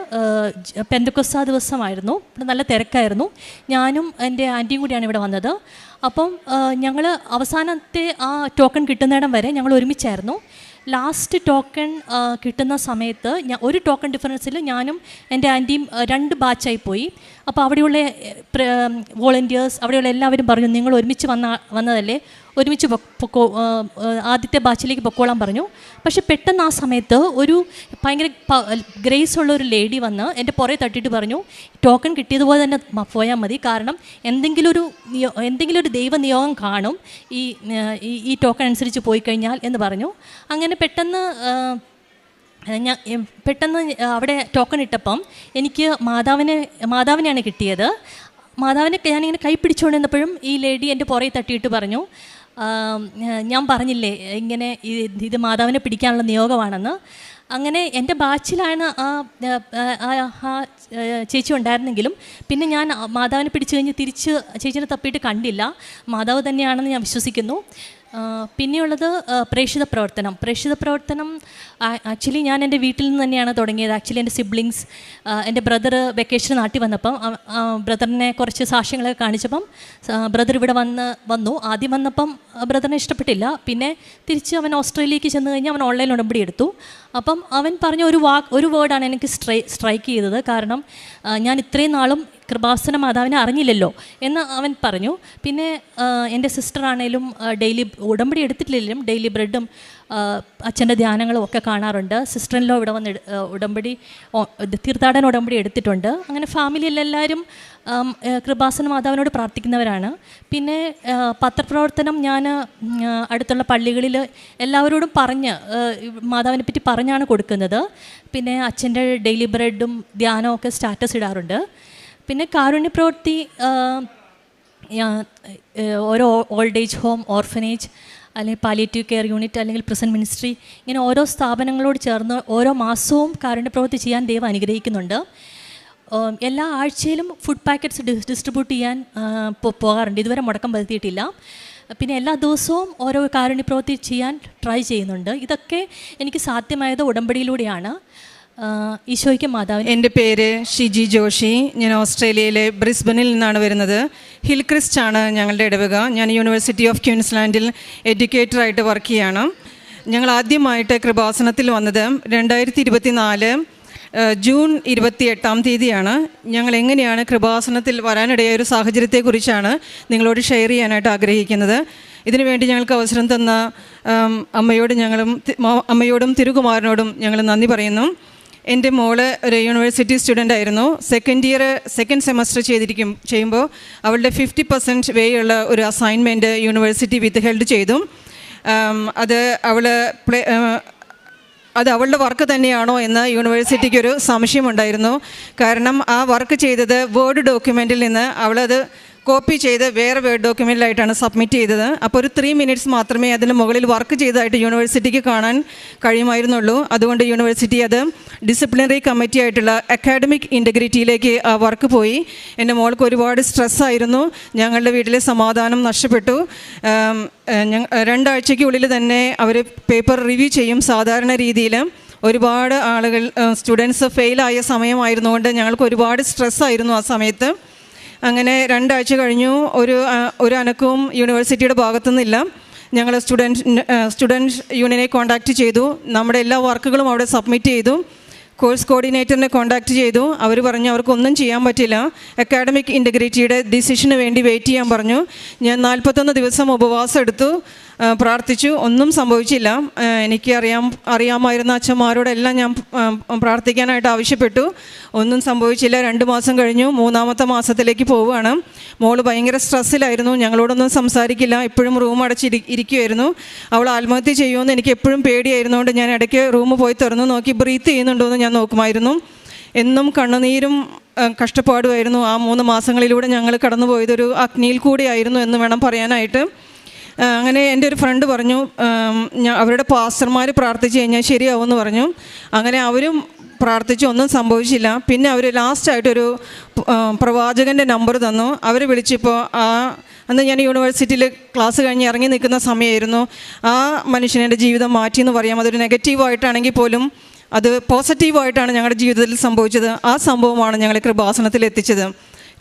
പെന്തക്കോസ്താ ദിവസമായിരുന്നു. ഇവിടെ നല്ല തിരക്കായിരുന്നു. ഞാനും എൻ്റെ ആൻറ്റിയും കൂടിയാണ് ഇവിടെ വന്നത്. അപ്പം ഞങ്ങൾ അവസാനത്തെ ആ ടോക്കൺ കിട്ടുന്നിടം വരെ ഞങ്ങൾ ഒരുമിച്ചായിരുന്നു. ലാസ്റ്റ് ടോക്കൺ കിട്ടുന്ന സമയത്ത് ഒരു ടോക്കൺ ഡിഫറൻസിൽ ഞാനും എൻ്റെ ആൻറ്റിയും 2 ബാച്ചായി പോയി. അപ്പോൾ അവിടെയുള്ള വോളണ്ടിയേഴ്സ്, അവിടെയുള്ള എല്ലാവരും പറഞ്ഞു, നിങ്ങൾ ഒരുമിച്ച് വന്നതല്ലേ, ഒരുമിച്ച് ആദ്യത്തെ ബാച്ചിലേക്ക് പൊക്കോളാൻ പറഞ്ഞു. പക്ഷെ പെട്ടെന്ന് ആ സമയത്ത് ഒരു ഭയങ്കര ഗ്രേസ് ഉള്ള ഒരു ലേഡി വന്ന് എൻ്റെ പുറകെ തട്ടിയിട്ട് പറഞ്ഞു, ടോക്കൺ കിട്ടിയതുപോലെ തന്നെ പോയാൽ മതി, കാരണം എന്തെങ്കിലും ഒരു ദൈവ നിയോഗം കാണും ഈ ടോക്കൺ അനുസരിച്ച് പോയി കഴിഞ്ഞാൽ എന്ന് പറഞ്ഞു. അങ്ങനെ പെട്ടെന്ന് അവിടെ ടോക്കൺ ഇട്ടപ്പം എനിക്ക് മാതാവിനെയാണ് കിട്ടിയത്. മാതാവിനെ ഞാനിങ്ങനെ കൈ പിടിച്ചുകൊണ്ടിരുന്നപ്പോഴും ഈ ലേഡി എൻ്റെ പുറകെ തട്ടിയിട്ട് പറഞ്ഞു, ഞാൻ പറഞ്ഞില്ലേ ഇങ്ങനെ ഇത് മാതാവിനെ പിടിക്കാനുള്ള നിയോഗമാണെന്ന്. അങ്ങനെ എൻ്റെ ബാച്ചിലാണ് ആ ചേച്ചി ഉണ്ടായിരുന്നെങ്കിലും പിന്നെ ഞാൻ മാതാവിനെ പിടിച്ചു കഴിഞ്ഞ് തിരിച്ച് ചേച്ചിനെ തപ്പിയിട്ട് കണ്ടില്ല. മാതാവ് തന്നെയാണെന്ന് ഞാൻ വിശ്വസിക്കുന്നു. പിന്നെയുള്ളത് പ്രേക്ഷിത പ്രവർത്തനം ആക്ച്വലി ഞാൻ എൻ്റെ വീട്ടിൽ നിന്ന് തന്നെയാണ് തുടങ്ങിയത്. ആക്ച്വലി എൻ്റെ സിബ്ലിങ്സ്, എൻ്റെ ബ്രദർ വെക്കേഷന് നാട്ടിൽ വന്നപ്പം ബ്രദറിനെ കുറച്ച് സാക്ഷ്യങ്ങളൊക്കെ കാണിച്ചപ്പം ബ്രദർ ഇവിടെ വന്നു. ആദ്യം വന്നപ്പം ബ്രദറിനെ ഇഷ്ടപ്പെട്ടില്ല. പിന്നെ തിരിച്ച് അവൻ ഓസ്ട്രേലിയക്ക് ചെന്ന് കഴിഞ്ഞ് അവൻ ഓൺലൈൻ ഉടമ്പടി എടുത്തു. അപ്പം അവൻ പറഞ്ഞ ഒരു വേർഡാണ് എനിക്ക് സ്ട്രൈക്ക് ചെയ്തത്. കാരണം ഞാൻ ഇത്രയും നാളും കൃപാസന മാതാവിനെ അറിഞ്ഞില്ലല്ലോ എന്ന് അവൻ പറഞ്ഞു. പിന്നെ എൻ്റെ സിസ്റ്ററാണേലും ഡെയിലി ഉടമ്പടി എടുത്തിട്ടില്ലെങ്കിലും ഡെയിലി ബ്രെഡും അച്ഛൻ്റെ ധ്യാനങ്ങളും ഒക്കെ കാണാറുണ്ട്. സിസ്റ്ററിലോ ഇവിടെ വന്ന് തീർത്ഥാടന ഉടമ്പടി എടുത്തിട്ടുണ്ട്. അങ്ങനെ ഫാമിലിയിലെല്ലാവരും കൃപാസന മാതാവിനോട് പ്രാർത്ഥിക്കുന്നവരാണ്. പിന്നെ പത്രപ്രവർത്തനം ഞാൻ അടുത്തുള്ള പള്ളികളിൽ എല്ലാവരോടും മാതാവിനെ പറ്റി പറഞ്ഞാണ് കൊടുക്കുന്നത്. പിന്നെ അച്ഛൻ്റെ ഡെയിലി ബ്രെഡും ധ്യാനവും ഒക്കെ സ്റ്റാറ്റസ് ഇടാറുണ്ട്. പിന്നെ കാരുണ്യ പ്രവൃത്തി, ഓരോ ഓൾഡ് ഏജ് ഹോം, ഓർഫനേജ്, അല്ലെങ്കിൽ പാലിയേറ്റീവ് കെയർ യൂണിറ്റ്, അല്ലെങ്കിൽ പ്രിസൺ മിനിസ്ട്രി, ഇങ്ങനെ ഓരോ സ്ഥാപനങ്ങളോട് ചേർന്ന് ഓരോ മാസവും കാരുണ്യ പ്രവൃത്തി ചെയ്യാൻ ദൈവം അനുഗ്രഹിക്കുന്നുണ്ട്. എല്ലാ ആഴ്ചയിലും ഫുഡ് പാക്കറ്റ്സ് ഡിസ്ട്രിബ്യൂട്ട് ചെയ്യാൻ പോകാറുണ്ട്. ഇതുവരെ മുടക്കം വരുത്തിയിട്ടില്ല. പിന്നെ എല്ലാ ദിവസവും ഓരോ കാരുണ്യ പ്രവൃത്തി ചെയ്യാൻ ട്രൈ ചെയ്യുന്നുണ്ട്. ഇതൊക്കെ എനിക്ക് സാധ്യമായത് ഉടമ്പടിയിലൂടെയാണ്. ഈശോയ്ക്ക് മാതാവിന്. എൻ്റെ പേര് ഷിജി ജോഷി. ഞാൻ ഓസ്ട്രേലിയയിലെ ബ്രിസ്ബനിൽ നിന്നാണ് വരുന്നത്. ഹിൽ ക്രിസ്റ്റ് ആണ് ഞങ്ങളുടെ ഇടവക. ഞാൻ യൂണിവേഴ്സിറ്റി ഓഫ് ക്യൂൻസ്ലാൻഡിൽ എഡ്യൂക്കേറ്ററായിട്ട് വർക്ക് ചെയ്യാണ്. ഞങ്ങൾ ആദ്യമായിട്ട് കൃപാസനത്തിൽ വന്നത് 2024 ജൂൺ 28 ഞങ്ങൾ എങ്ങനെയാണ് കൃപാസനത്തിൽ വരാനിടയായ ഒരു സാഹചര്യത്തെക്കുറിച്ചാണ് നിങ്ങളോട് ഷെയർ ചെയ്യാനായിട്ട് ആഗ്രഹിക്കുന്നത്. ഇതിനുവേണ്ടി ഞങ്ങൾക്ക് അവസരം തന്ന അമ്മയോടും തിരുകുമാരനോടും ഞങ്ങൾ നന്ദി പറയുന്നു. എൻ്റെ മോള് ഒരു യൂണിവേഴ്സിറ്റി സ്റ്റുഡൻ്റ് ആയിരുന്നു. സെക്കൻഡ് സെമസ്റ്റർ ചെയ്യുമ്പോൾ അവളുടെ 50% വേയുള്ള ഒരു അസൈൻമെൻറ്റ് യൂണിവേഴ്സിറ്റി വിത്ത് ഹെൽഡ് ചെയ്തു. അത് അവളുടെ വർക്ക് തന്നെയാണോ എന്ന് യൂണിവേഴ്സിറ്റിക്കൊരു സംശയമുണ്ടായിരുന്നു. കാരണം ആ വർക്ക് ചെയ്തത് വേർഡ് ഡോക്യുമെൻറ്റിൽ നിന്ന് അവളത് കോപ്പി ചെയ്ത് വേറെ വേർഡ് ഡോക്യുമെൻറ്റിലായിട്ടാണ് സബ്മിറ്റ് ചെയ്തത്. അപ്പോൾ ഒരു 3 minutes മാത്രമേ അതിന് മുകളിൽ വർക്ക് ചെയ്തതായിട്ട് യൂണിവേഴ്സിറ്റിക്ക് കാണാൻ കഴിയുമായിരുന്നുള്ളൂ. അതുകൊണ്ട് യൂണിവേഴ്സിറ്റി അത് ഡിസിപ്ലിനറി കമ്മിറ്റി ആയിട്ടുള്ള അക്കാഡമിക് ഇൻറ്റഗ്രിറ്റിയിലേക്ക് ആ വർക്ക് പോയി. എൻ്റെ മോൾക്ക് ഒരുപാട് സ്ട്രെസ്സായിരുന്നു. ഞങ്ങളുടെ വീട്ടിലെ സമാധാനം നഷ്ടപ്പെട്ടു. 2 ആഴ്ചയ്ക്കുള്ളിൽ തന്നെ അവർ പേപ്പർ റിവ്യൂ ചെയ്യും. സാധാരണ രീതിയിൽ ഒരുപാട് ആളുകൾ സ്റ്റുഡൻസ് ഫെയിലായ സമയമായിരുന്നുകൊണ്ട് ഞങ്ങൾക്ക് ഒരുപാട് സ്ട്രെസ്സായിരുന്നു ആ സമയത്ത്. അങ്ങനെ 2 ആഴ്ച കഴിഞ്ഞു. ഒരു അനക്കവും യൂണിവേഴ്സിറ്റിയുടെ ഭാഗത്തുനിന്നില്ല. ഞങ്ങൾ സ്റ്റുഡൻറ്റ് യൂണിയനെ കോൺടാക്റ്റ് ചെയ്തു. നമ്മുടെ എല്ലാ വർക്കുകളും അവിടെ സബ്മിറ്റ് ചെയ്തു. കോഴ്സ് കോർഡിനേറ്ററിനെ കോൺടാക്റ്റ് ചെയ്തു. അവർ പറഞ്ഞു അവർക്കൊന്നും ചെയ്യാൻ പറ്റില്ല, അക്കാഡമിക് ഇൻറ്റഗ്രിറ്റിയുടെ ഡിസിഷന് വേണ്ടി വെയിറ്റ് ചെയ്യാൻ പറഞ്ഞു. ഞാൻ 41 ദിവസം ഉപവാസം എടുത്തു, പ്രാർത്ഥിച്ചു. ഒന്നും സംഭവിച്ചില്ല. എനിക്ക് അറിയാമായിരുന്ന അച്ഛന്മാരോടെല്ലാം ഞാൻ പ്രാർത്ഥിക്കാനായിട്ട് ആവശ്യപ്പെട്ടു. ഒന്നും സംഭവിച്ചില്ല. 2 മാസം കഴിഞ്ഞു. 3-ാമത്തെ മാസത്തിലേക്ക് പോവുകയാണ്. മോള് ഭയങ്കര സ്ട്രെസ്സിലായിരുന്നു. ഞങ്ങളോടൊന്നും സംസാരിക്കില്ല. എപ്പോഴും റൂം അടച്ചിരിക്കുമായിരുന്നു. അവൾ ആത്മഹത്യ ചെയ്യുമെന്ന് എനിക്ക് എപ്പോഴും പേടിയായിരുന്നുകൊണ്ട് ഞാൻ ഇടയ്ക്ക് റൂം പോയി തുറന്നു നോക്കി ബ്രീത്ത് ചെയ്യുന്നുണ്ടോ എന്ന് ഞാൻ നോക്കുമായിരുന്നു. എന്നും കണ്ണുനീരും കഷ്ടപ്പാടുമായിരുന്നു. ആ 3 മാസങ്ങളിലൂടെ ഞങ്ങൾ കടന്നുപോയതൊരു അഗ്നിയിൽ കൂടിയായിരുന്നു എന്ന് വേണം പറയാനായിട്ട്. അങ്ങനെ എൻ്റെ ഒരു ഫ്രണ്ട് പറഞ്ഞു അവരുടെ പാസ്റ്റർമാർ പ്രാർത്ഥിച്ച് കഴിഞ്ഞാൽ ശരിയാവുമെന്ന് പറഞ്ഞു. അങ്ങനെ അവരും പ്രാർത്ഥിച്ചു. ഒന്നും സംഭവിച്ചില്ല. പിന്നെ അവർ ലാസ്റ്റായിട്ടൊരു പ്രവാചകൻ്റെ നമ്പർ തന്നു. അവർ വിളിച്ചപ്പോൾ അന്ന് ഞാൻ യൂണിവേഴ്സിറ്റിയിൽ ക്ലാസ് കഴിഞ്ഞ് ഇറങ്ങി നിൽക്കുന്ന സമയമായിരുന്നു. ആ മനുഷ്യനെ ജീവിതം മാറ്റിയെന്ന് പറയാം. അതൊരു നെഗറ്റീവായിട്ടാണെങ്കിൽ പോലും അത് പോസിറ്റീവായിട്ടാണ് ഞങ്ങളുടെ ജീവിതത്തിൽ സംഭവിച്ചത്. ആ സംഭവമാണ് ഞങ്ങളെ കൃപാസനത്തിൽ എത്തിച്ചത്.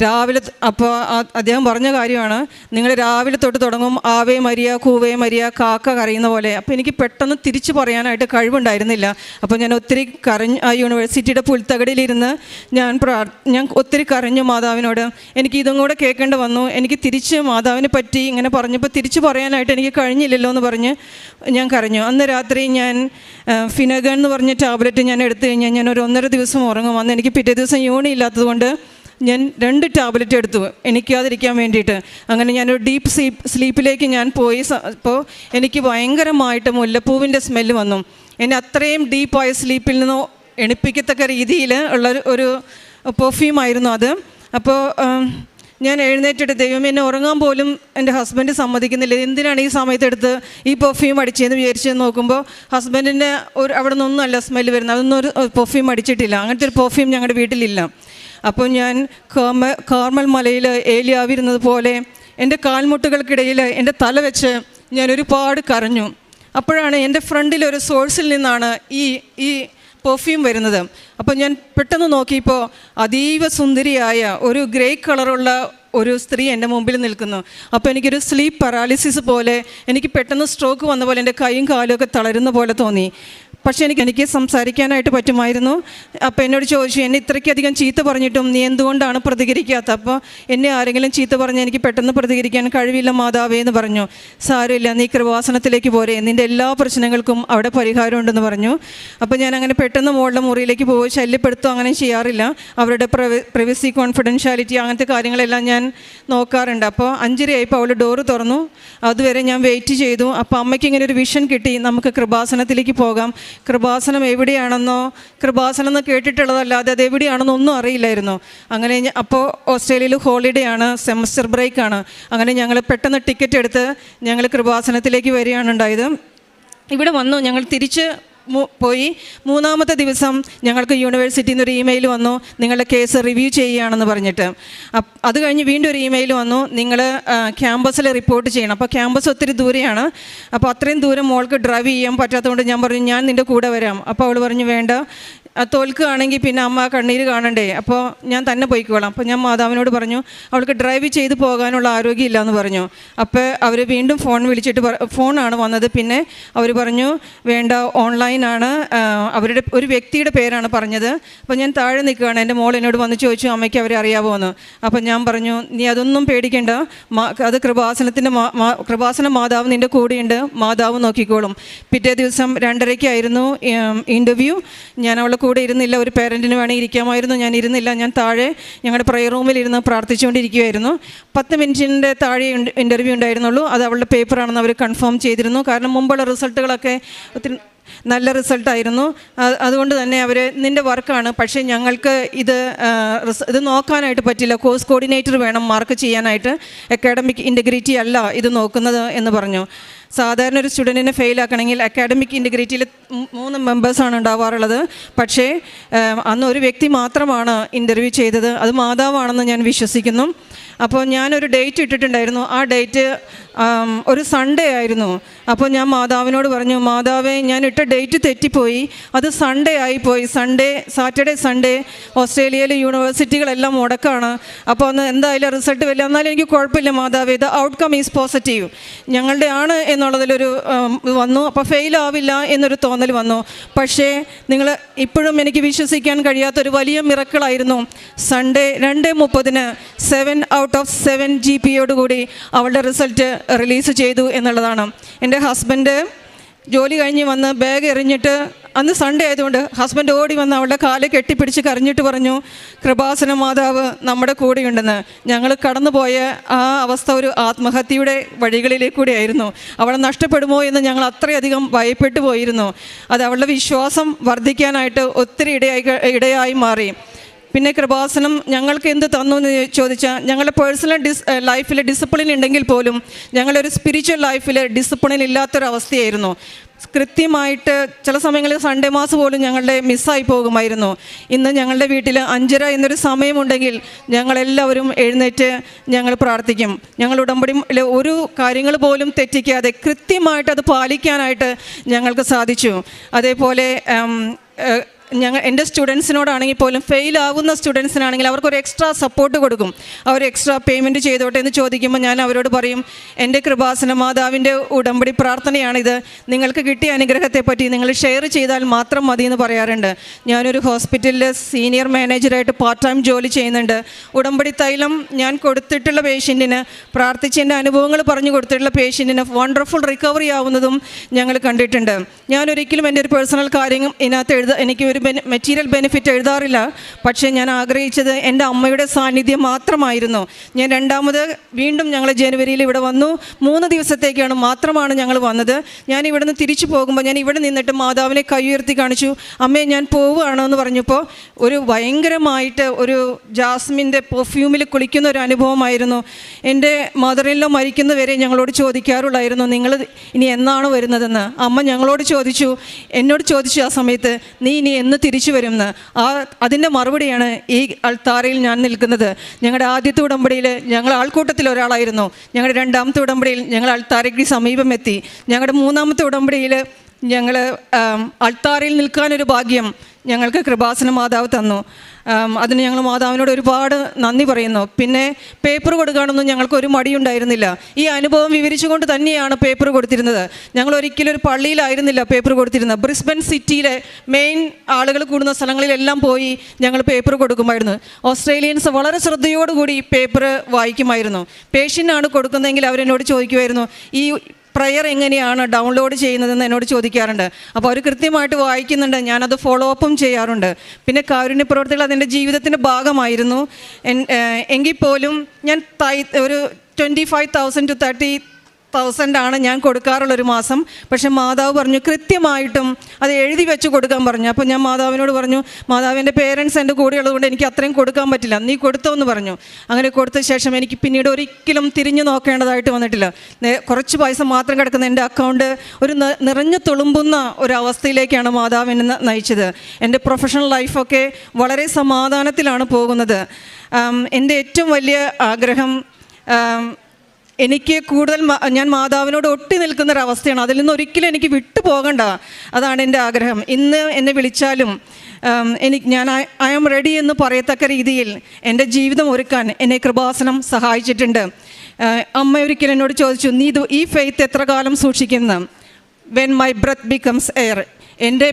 രാവിലെ അപ്പോൾ അദ്ദേഹം പറഞ്ഞ കാര്യമാണ്, നിങ്ങൾ രാവിലെ തൊട്ട് തുടങ്ങും ആവേ മരിയ കൂവേ മരിയ കാക്ക കരയുന്ന പോലെ. അപ്പോൾ എനിക്ക് പെട്ടെന്ന് തിരിച്ചു പറയാനായിട്ട് കഴിവുണ്ടായിരുന്നില്ല. അപ്പോൾ ഞാൻ ഒത്തിരി കരഞ്ഞു. ആ യൂണിവേഴ്സിറ്റിയുടെ പുൽത്തകടിയിലിരുന്ന് ഞാൻ ഒത്തിരി കരഞ്ഞു മാതാവിനോട്. എനിക്ക് ഇതും കൂടെ കേൾക്കേണ്ടി വന്നു. എനിക്ക് തിരിച്ച് മാതാവിനെ പറ്റി ഇങ്ങനെ പറഞ്ഞപ്പോൾ തിരിച്ചു പറയാനായിട്ട് എനിക്ക് കഴിഞ്ഞില്ലല്ലോ എന്ന് പറഞ്ഞ് ഞാൻ കരഞ്ഞു. അന്ന് രാത്രി ഞാൻ ഫിനഗൺ എന്ന് പറഞ്ഞ ടാബ്ലറ്റ് ഞാൻ എടുത്തു കഴിഞ്ഞാൽ ഞാൻ ഒരു 1.5 ദിവസം ഉറങ്ങും. അന്ന് എനിക്ക് പിറ്റേ ദിവസം യൂണി ഇല്ലാത്തതുകൊണ്ട് ഞാൻ 2 ടാബ്ലറ്റ് എടുത്തു എണിക്കാതിരിക്കാൻ വേണ്ടിയിട്ട്. അങ്ങനെ ഞാനൊരു ഡീപ്പ് സ്ലീപ്പിലേക്ക് ഞാൻ പോയി. അപ്പോൾ എനിക്ക് ഭയങ്കരമായിട്ട് മുല്ലപ്പൂവിൻ്റെ സ്മെല്ല് വന്നു. എന്നെ അത്രയും ഡീപ്പായ സ്ലീപ്പിൽ നിന്ന് എണിപ്പിക്കത്തക്ക രീതിയിൽ ഉള്ള ഒരു പെർഫ്യൂമായിരുന്നു അത്. അപ്പോൾ ഞാൻ എഴുന്നേറ്റിട്ട് ദൈവം എന്നെ ഉറങ്ങാൻ പോലും എൻ്റെ ഹസ്ബൻഡ് സമ്മതിക്കുന്നില്ല. എന്തിനാണ് ഈ സമയത്തെടുത്ത് ഈ പെർഫ്യൂം അടിച്ചതെന്ന് വിചാരിച്ച് നോക്കുമ്പോൾ ഹസ്ബൻഡിൻ്റെ അവിടെ നിന്നൊന്നുമല്ല സ്മെല്ല് വരുന്നത്. അതൊന്നും ഒരു പെർഫ്യൂം അടിച്ചിട്ടില്ല. അങ്ങനത്തെ ഒരു പെർഫ്യൂം ഞങ്ങളുടെ വീട്ടിലില്ല. അപ്പോൾ ഞാൻ കാർമൽ മലയിൽ ഏലിയാവിരുന്നത് പോലെ എൻ്റെ കാൽമുട്ടുകൾക്കിടയിൽ എൻ്റെ തല വെച്ച് ഞാൻ ഒരുപാട് കരഞ്ഞു. അപ്പോഴാണ് എൻ്റെ ഫ്രണ്ടിലൊരു സോഴ്സിൽ നിന്നാണ് ഈ പെർഫ്യൂം വരുന്നത്. അപ്പോൾ ഞാൻ പെട്ടെന്ന് നോക്കിയപ്പോൾ അതീവ സുന്ദരിയായ ഒരു ഗ്രേ കളറുള്ള ഒരു സ്ത്രീ എൻ്റെ മുമ്പിൽ നിൽക്കുന്നു. അപ്പോൾ എനിക്കൊരു സ്ലീപ്പ് പാരാലിസിസ് പോലെ, എനിക്ക് പെട്ടെന്ന് സ്ട്രോക്ക് വന്ന പോലെ എൻ്റെ കൈയും കാലും ഒക്കെ തളരുന്ന പോലെ തോന്നി. പക്ഷേ എനിക്ക് സംസാരിക്കാനായിട്ട് പറ്റുമായിരുന്നു. അപ്പോൾ എന്നോട് ചോദിച്ചു, എന്നെ ഇത്രയ്ക്കധികം ചീത്ത പറഞ്ഞിട്ടും നീ എന്തുകൊണ്ടാണ് പ്രതികരിക്കാത്ത? അപ്പോൾ എന്നെ ആരെങ്കിലും ചീത്ത പറഞ്ഞാൽ എനിക്ക് പെട്ടെന്ന് പ്രതികരിക്കാൻ കഴിവില്ല മാതാവേ എന്ന് പറഞ്ഞു. സാരമില്ല, നീ കൃപാസനത്തിലേക്ക് പോരെ, നിൻ്റെ എല്ലാ പ്രശ്നങ്ങൾക്കും അവിടെ പരിഹാരമുണ്ടെന്ന് പറഞ്ഞു. അപ്പോൾ ഞാൻ അങ്ങനെ പെട്ടെന്ന് മോളുടെ മുറിയിലേക്ക് പോയി. ശല്യപ്പെടുത്തുക അങ്ങനെ ചെയ്യാറില്ല. അവരുടെ പ്രൈവസി കോൺഫിഡൻഷ്യാലിറ്റി അങ്ങനത്തെ കാര്യങ്ങളെല്ലാം ഞാൻ നോക്കാറുണ്ട്. അപ്പോൾ 5:30 ആയപ്പോൾ അവൾ ഡോറ് തുറന്നു. അതുവരെ ഞാൻ വെയിറ്റ് ചെയ്തു. അപ്പോൾ അമ്മയ്ക്ക് ഇങ്ങനെ ഒരു വിഷൻ കിട്ടി, നമുക്ക് കൃപാസനത്തിലേക്ക് പോകാം. കൃപാസനം എവിടെയാണെന്നോ, കൃപാസനം എന്ന് കേട്ടിട്ടുള്ളതല്ലാതെ അത് എവിടെയാണെന്നോ ഒന്നും അറിയില്ലായിരുന്നു. അങ്ങനെ അപ്പോൾ ഓസ്ട്രേലിയയിൽ ഹോളിഡേ ആണ്, സെമസ്റ്റർ ബ്രേക്കാണ്. അങ്ങനെ ഞങ്ങൾ പെട്ടെന്ന് ടിക്കറ്റ് എടുത്ത് ഞങ്ങൾ കൃപാസനത്തിലേക്ക് വരികയാണ് ഉണ്ടായത്. ഇവിടെ വന്നു, ഞങ്ങൾ തിരിച്ച് പോയി. 3-ാമത്തെ ദിവസം ഞങ്ങൾക്ക് യൂണിവേഴ്സിറ്റിയിൽ നിന്ന് ഒരു ഇമെയിൽ വന്നു, നിങ്ങളുടെ കേസ് റിവ്യൂ ചെയ്യുകയാണെന്ന് പറഞ്ഞിട്ട്. അത് കഴിഞ്ഞ് വീണ്ടും ഒരു ഇമെയിൽ വന്നു, നിങ്ങൾ ക്യാമ്പസിൽ റിപ്പോർട്ട് ചെയ്യണം. അപ്പോൾ ക്യാമ്പസ് ഒത്തിരി ദൂരെയാണ്. അപ്പോൾ അത്രയും ദൂരം മോൾക്ക് ഡ്രൈവ് ചെയ്യാൻ പറ്റാത്തതുകൊണ്ട് ഞാൻ പറഞ്ഞു, ഞാൻ നിൻ്റെ കൂടെ വരാം. അപ്പോൾ അവൾ പറഞ്ഞു, വേണ്ട, തോൽക്കുകയാണെങ്കിൽ പിന്നെ അമ്മ കണ്ണീര് കാണണ്ടേ, അപ്പോൾ ഞാൻ തന്നെ പോയിക്കോളാം. അപ്പോൾ ഞാൻ മാതാവിനോട് പറഞ്ഞു, അവൾക്ക് ഡ്രൈവ് ചെയ്ത് പോകാനുള്ള ആരോഗ്യമില്ല എന്ന് പറഞ്ഞു. അപ്പോൾ അവർ വീണ്ടും വിളിച്ചിട്ട് ഫോണാണ് വന്നത്. പിന്നെ അവർ പറഞ്ഞു, വേണ്ട, ഓൺലൈനാണ്, അവരുടെ ഒരു വ്യക്തിയുടെ പേരാണ് പറഞ്ഞത്. അപ്പോൾ ഞാൻ താഴെ നിൽക്കുകയാണ്. എൻ്റെ മോൾ എന്നോട് വന്ന് ചോദിച്ചു, അമ്മയ്ക്ക് അവരെ അറിയാമോ എന്ന്. അപ്പോൾ ഞാൻ പറഞ്ഞു, നീ അതൊന്നും പേടിക്കേണ്ട, അത് കൃപാസന മാതാവ് നിൻ്റെ കൂടെയുണ്ട്, മാതാവ് നോക്കിക്കോളും. പിറ്റേ ദിവസം 2:30 ഇൻ്റർവ്യൂ. ഞാൻ അവളെ കൂടെ ഇരുന്നില്ല. ഒരു പേരൻറ്റിന് വേണമെങ്കിൽ ഇരിക്കാമായിരുന്നു, ഞാൻ ഇരുന്നില്ല. ഞാൻ താഴെ ഞങ്ങളുടെ പ്രയർ റൂമിൽ ഇരുന്ന് പ്രാർത്ഥിച്ചുകൊണ്ടിരിക്കുകയായിരുന്നു. 10 മിനിറ്റിൻ്റെ താഴെ ഇൻ്റർവ്യൂ ഉണ്ടായിരുന്നുള്ളൂ. അത് അവളുടെ പേപ്പറാണെന്ന് അവർ കൺഫേം ചെയ്തിരുന്നു. കാരണം മുമ്പുള്ള റിസൾട്ടുകളൊക്കെ ഒത്തിരി നല്ല റിസൾട്ടായിരുന്നു. അതുകൊണ്ട് തന്നെ അവർ നിൻ്റെ വർക്കാണ്, പക്ഷേ ഞങ്ങൾക്ക് ഇത് നോക്കാനായിട്ട് പറ്റില്ല, കോഴ്സ് കോർഡിനേറ്റർ വേണം മാർക്ക് ചെയ്യാനായിട്ട്, അക്കാഡമിക് ഇൻറ്റഗ്രിറ്റി അല്ല ഇത് നോക്കുന്നത് എന്ന് പറഞ്ഞു. സാധാരണ ഒരു സ്റ്റുഡൻറ്റിനെ ഫെയിലാക്കണമെങ്കിൽ അക്കാഡമിക് ഇൻറ്റഗ്രിറ്റിയിൽ 3 മെമ്പേഴ്സാണ് ഉണ്ടാവാറുള്ളത്. പക്ഷേ അന്ന് ഒരു വ്യക്തി മാത്രമാണ് ഇൻ്റർവ്യൂ ചെയ്തത്, അത് മാതാവാണെന്ന് ഞാൻ വിശ്വസിക്കുന്നു. അപ്പോൾ ഞാനൊരു ഡേറ്റ് ഇട്ടിട്ടുണ്ടായിരുന്നു. ആ ഡേറ്റ് ഒരു സൺഡേ ആയിരുന്നു. അപ്പോൾ ഞാൻ മാതാവിനോട് പറഞ്ഞു, മാതാവേ, ഞാൻ ഇട്ട ഡേറ്റ് തെറ്റിപ്പോയി, അത് സൺഡേ ആയിപ്പോയി. സാറ്റർഡേ സൺഡേ ഓസ്ട്രേലിയയിലെ യൂണിവേഴ്സിറ്റികളെല്ലാം മുടക്കാണ്. അപ്പോൾ അന്ന് എന്തായാലും റിസൾട്ട് വരില്ല. എന്നാലും എനിക്ക് കുഴപ്പമില്ല മാതാവേ, ദ ഔട്ട്കം ഈസ് പോസിറ്റീവ്, ഞങ്ങളുടെ ആണ് എന്നുള്ളതിലൊരു വന്നു. അപ്പോൾ ഫെയിലാവില്ല എന്നൊരു തോന്നൽ വന്നു. പക്ഷേ നിങ്ങൾ ഇപ്പോഴും എനിക്ക് വിശ്വസിക്കാൻ കഴിയാത്തൊരു വലിയ മിറക്കിളായിരുന്നു. സൺഡേ 2:30 7 out of 7 GPAയോടുകൂടി അവളുടെ റിസൾട്ട് റിലീസ് ചെയ്തു എന്നുള്ളതാണ്. എൻ്റെ ഹസ്ബൻഡ് ജോലി കഴിഞ്ഞ് വന്ന് ബാഗ് എറിഞ്ഞിട്ട്, അന്ന് സൺഡേ ആയതുകൊണ്ട് ഹസ്ബൻഡ് ഓടി വന്ന് അവളുടെ കാല് കെട്ടിപ്പിടിച്ച് കരഞ്ഞിട്ട് പറഞ്ഞു, കൃപാസന മാതാവ് നമ്മുടെ കൂടെയുണ്ടെന്ന്. ഞങ്ങൾ കടന്നുപോയ ആ അവസ്ഥ ഒരു ആത്മഹത്യയുടെ വഴികളിലേക്കൂടെ ആയിരുന്നു. അവളെ നഷ്ടപ്പെടുമോ എന്ന് ഞങ്ങൾ അത്രയധികം ഭയപ്പെട്ടു പോയിരുന്നു. അത് അവളുടെ വിശ്വാസം വർദ്ധിക്കാനായിട്ട് ഒത്തിരി ഇടയായി മാറി. പിന്നെ കൃപാസനം ഞങ്ങൾക്ക് എന്ത് തന്നു എന്ന് ചോദിച്ചാൽ, ഞങ്ങളുടെ പേഴ്സണൽ ലൈഫിൽ ഡിസിപ്ലിൻ ഉണ്ടെങ്കിൽ പോലും ഞങ്ങളൊരു സ്പിരിച്വൽ ലൈഫിൽ ഡിസിപ്ലിൻ ഇല്ലാത്തൊരവസ്ഥയായിരുന്നു. കൃത്യമായിട്ട് ചില സമയങ്ങളിൽ സൺഡേ മാസ് പോലും ഞങ്ങളുടെ മിസ്സായി പോകുമായിരുന്നു. ഇന്ന് ഞങ്ങളുടെ വീട്ടിൽ 5:30 എന്നൊരു സമയമുണ്ടെങ്കിൽ ഞങ്ങളെല്ലാവരും എഴുന്നേറ്റ് ഞങ്ങൾ പ്രാർത്ഥിക്കും. ഞങ്ങൾ ഉടമ്പടി ഒരു കാര്യങ്ങൾ പോലും തെറ്റിക്കാതെ കൃത്യമായിട്ട് അത് പാലിക്കാനായിട്ട് ഞങ്ങൾക്ക് സാധിച്ചു. അതേപോലെ എൻ്റെ സ്റ്റുഡൻസിനോടാണെങ്കിൽ പോലും ഫെയിലാവുന്ന സ്റ്റുഡൻസിനാണെങ്കിൽ അവർക്കൊരു എക്സ്ട്രാ സപ്പോർട്ട് കൊടുക്കും. അവർ എക്സ്ട്രാ പേയ്മെൻറ്റ് ചെയ്തോട്ടെ എന്ന് ചോദിക്കുമ്പോൾ ഞാൻ അവരോട് പറയും, എൻ്റെ കൃപാസന മാതാവിൻ്റെ ഉടമ്പടി പ്രാർത്ഥനയാണിത്, നിങ്ങൾക്ക് കിട്ടിയ അനുഗ്രഹത്തെപ്പറ്റി നിങ്ങൾ ഷെയർ ചെയ്താൽ മാത്രം മതി എന്ന് പറയാറുണ്ട്. ഞാനൊരു ഹോസ്പിറ്റലിൽ സീനിയർ മാനേജറായിട്ട് പാർട്ട് ടൈം ജോലി ചെയ്യുന്നുണ്ട്. ഉടമ്പടി തൈലം ഞാൻ കൊടുത്തിട്ടുള്ള പേഷ്യൻറ്റിന്, പ്രാർത്ഥിച്ച് എൻ്റെ അനുഭവങ്ങൾ പറഞ്ഞു കൊടുത്തിട്ടുള്ള പേഷ്യൻറ്റിന് വണ്ടർഫുൾ റിക്കവറി ആവുന്നതും ഞങ്ങൾ കണ്ടിട്ടുണ്ട്. ഞാനൊരിക്കലും എൻ്റെ ഒരു പേഴ്സണൽ കാര്യം ഇതിനകത്ത് എനിക്ക് ഒരു മെറ്റീരിയൽ ബെനിഫിറ്റ് എഴുതാറില്ല. പക്ഷേ ഞാൻ ആഗ്രഹിച്ചത് എൻ്റെ അമ്മയുടെ സാന്നിധ്യം മാത്രമായിരുന്നു. ഞാൻ രണ്ടാമത് വീണ്ടും ഞങ്ങൾ ജനുവരിയിൽ ഇവിടെ വന്നു. 3 ദിവസത്തേക്കാണ് മാത്രമാണ് ഞങ്ങൾ വന്നത്. ഞാൻ ഇവിടെ നിന്ന് തിരിച്ചു പോകുമ്പോൾ ഞാൻ ഇവിടെ നിന്നിട്ട് മാതാവിനെ കൈ ഉയർത്തി കാണിച്ചു, അമ്മേ ഞാൻ പോവുകയാണോ എന്ന് പറഞ്ഞപ്പോൾ ഒരു ഭയങ്കരമായിട്ട് ഒരു ജാസ്മിൻ്റെ പെർഫ്യൂമിൽ കുളിക്കുന്ന ഒരു അനുഭവമായിരുന്നു. എൻ്റെ മദറിലോ മരിക്കുന്നവരെ ഞങ്ങളോട് ചോദിക്കാറുള്ളായിരുന്നു, നിങ്ങൾ ഇനി എന്നാണ് വരുന്നതെന്ന്. അമ്മ ഞങ്ങളോട് ചോദിച്ചു, എന്നോട് ചോദിച്ചു ആ സമയത്ത്, നീ ഇനി എന്ന് തിരിച്ചു വരുമെന്ന്. അതിൻ്റെ മറുപടിയാണ് ഈ അൾത്താരയിൽ ഞാൻ നിൽക്കുന്നത്. ഞങ്ങളുടെ ആദ്യത്തെ ഉടമ്പടിയിൽ ഞങ്ങൾ ആൾക്കൂട്ടത്തിൽ ഒരാളായിരുന്നു. ഞങ്ങളുടെ രണ്ടാമത്തെ ഉടമ്പടിയിൽ ഞങ്ങൾ അൾത്താരയ്ക്ക് സമീപം എത്തി. ഞങ്ങളുടെ മൂന്നാമത്തെ ഉടമ്പടിയിൽ ഞങ്ങൾ അൾത്താരയിൽ നിൽക്കാനൊരു ഭാഗ്യം ഞങ്ങൾക്ക് കൃപാസന മാതാവ് തന്നു. അതിന് ഞങ്ങൾ മാതാവിനോട് ഒരുപാട് നന്ദി പറയുന്നു. പിന്നെ പേപ്പർ കൊടുക്കാനൊന്നും ഞങ്ങൾക്കൊരു മടിയുണ്ടായിരുന്നില്ല. ഈ അനുഭവം വിവരിച്ചുകൊണ്ട് തന്നെയാണ് പേപ്പർ കൊടുത്തിരുന്നത്. ഞങ്ങൾ ഒരിക്കലും ഒരു പള്ളിയിലായിരുന്നില്ല പേപ്പർ കൊടുത്തിരുന്നത്. ബ്രിസ്ബൻ സിറ്റിയിലെ മെയിൻ ആളുകൾ കൂടുന്ന സ്ഥലങ്ങളിലെല്ലാം പോയി ഞങ്ങൾ പേപ്പർ കൊടുക്കുമായിരുന്നു. ഓസ്ട്രേലിയൻസ് വളരെ ശ്രദ്ധയോടുകൂടി പേപ്പർ വായിക്കുമായിരുന്നു. പേഷ്യൻ്റാണ് കൊടുക്കുന്നതെങ്കിൽ അവരെന്നോട് ചോദിക്കുമായിരുന്നു, ഈ പ്രയർ എങ്ങനെയാണ് ഡൗൺലോഡ് ചെയ്യുന്നതെന്ന് എന്നോട് ചോദിക്കാറുണ്ട്. അപ്പോൾ അവർ കൃത്യമായിട്ട് വായിക്കുന്നുണ്ട്, ഞാനത് ഫോളോ അപ്പും ചെയ്യാറുണ്ട്. പിന്നെ കാരുണ്യ പ്രവർത്തികൾ അതെൻ്റെ ജീവിതത്തിൻ്റെ ഭാഗമായിരുന്നു. എങ്കിൽ പോലും ഞാൻ ഒരു 25,000 to 30,000 ഞാൻ കൊടുക്കാറുള്ളൊരു മാസം. പക്ഷേ മാതാവ് പറഞ്ഞു കൃത്യമായിട്ടും അത് എഴുതി വെച്ച് കൊടുക്കാൻ പറഞ്ഞു. അപ്പോൾ ഞാൻ മാതാവിനോട് പറഞ്ഞു, മാതാവ് എൻ്റെ പേരൻസ് എൻ്റെ കൂടെ ഉള്ളതുകൊണ്ട് എനിക്ക് അത്രയും കൊടുക്കാൻ പറ്റില്ല, നീ കൊടുത്തോ എന്ന് പറഞ്ഞു. അങ്ങനെ കൊടുത്ത ശേഷം എനിക്ക് പിന്നീട് ഒരിക്കലും തിരിഞ്ഞു നോക്കേണ്ടതായിട്ട് വന്നിട്ടില്ല. കുറച്ച് പൈസ മാത്രം കിടക്കുന്ന എൻ്റെ അക്കൗണ്ട് ഒരു നിറഞ്ഞു തുളുമ്പുന്ന ഒരവസ്ഥയിലേക്കാണ് മാതാവ് എന്നെ നയിച്ചത്. എൻ്റെ പ്രൊഫഷണൽ ലൈഫൊക്കെ വളരെ സമാധാനത്തിലാണ് പോകുന്നത്. എൻ്റെ ഏറ്റവും വലിയ ആഗ്രഹം എനിക്ക് കൂടുതൽ ഞാൻ മാതാവിനോട് ഒട്ടി നിൽക്കുന്നൊരവസ്ഥയാണ്. അതിൽ നിന്ന് ഒരിക്കലും എനിക്ക് വിട്ടു പോകണ്ട, അതാണ് എൻ്റെ ആഗ്രഹം. ഇന്ന് എന്നെ വിളിച്ചാലും ഞാൻ ഐ ആം റെഡി എന്ന് പറയത്തക്ക രീതിയിൽ എൻ്റെ ജീവിതം ഒരുക്കാൻ എന്നെ കൃപാസനം സഹായിച്ചിട്ടുണ്ട്. അമ്മ ഒരിക്കലും എന്നോട് ചോദിച്ചു, നീ ഈ ഫെയ്ത്ത് എത്ര കാലം സൂക്ഷിക്കുന്നു? When my breath becomes air, എൻ്റെ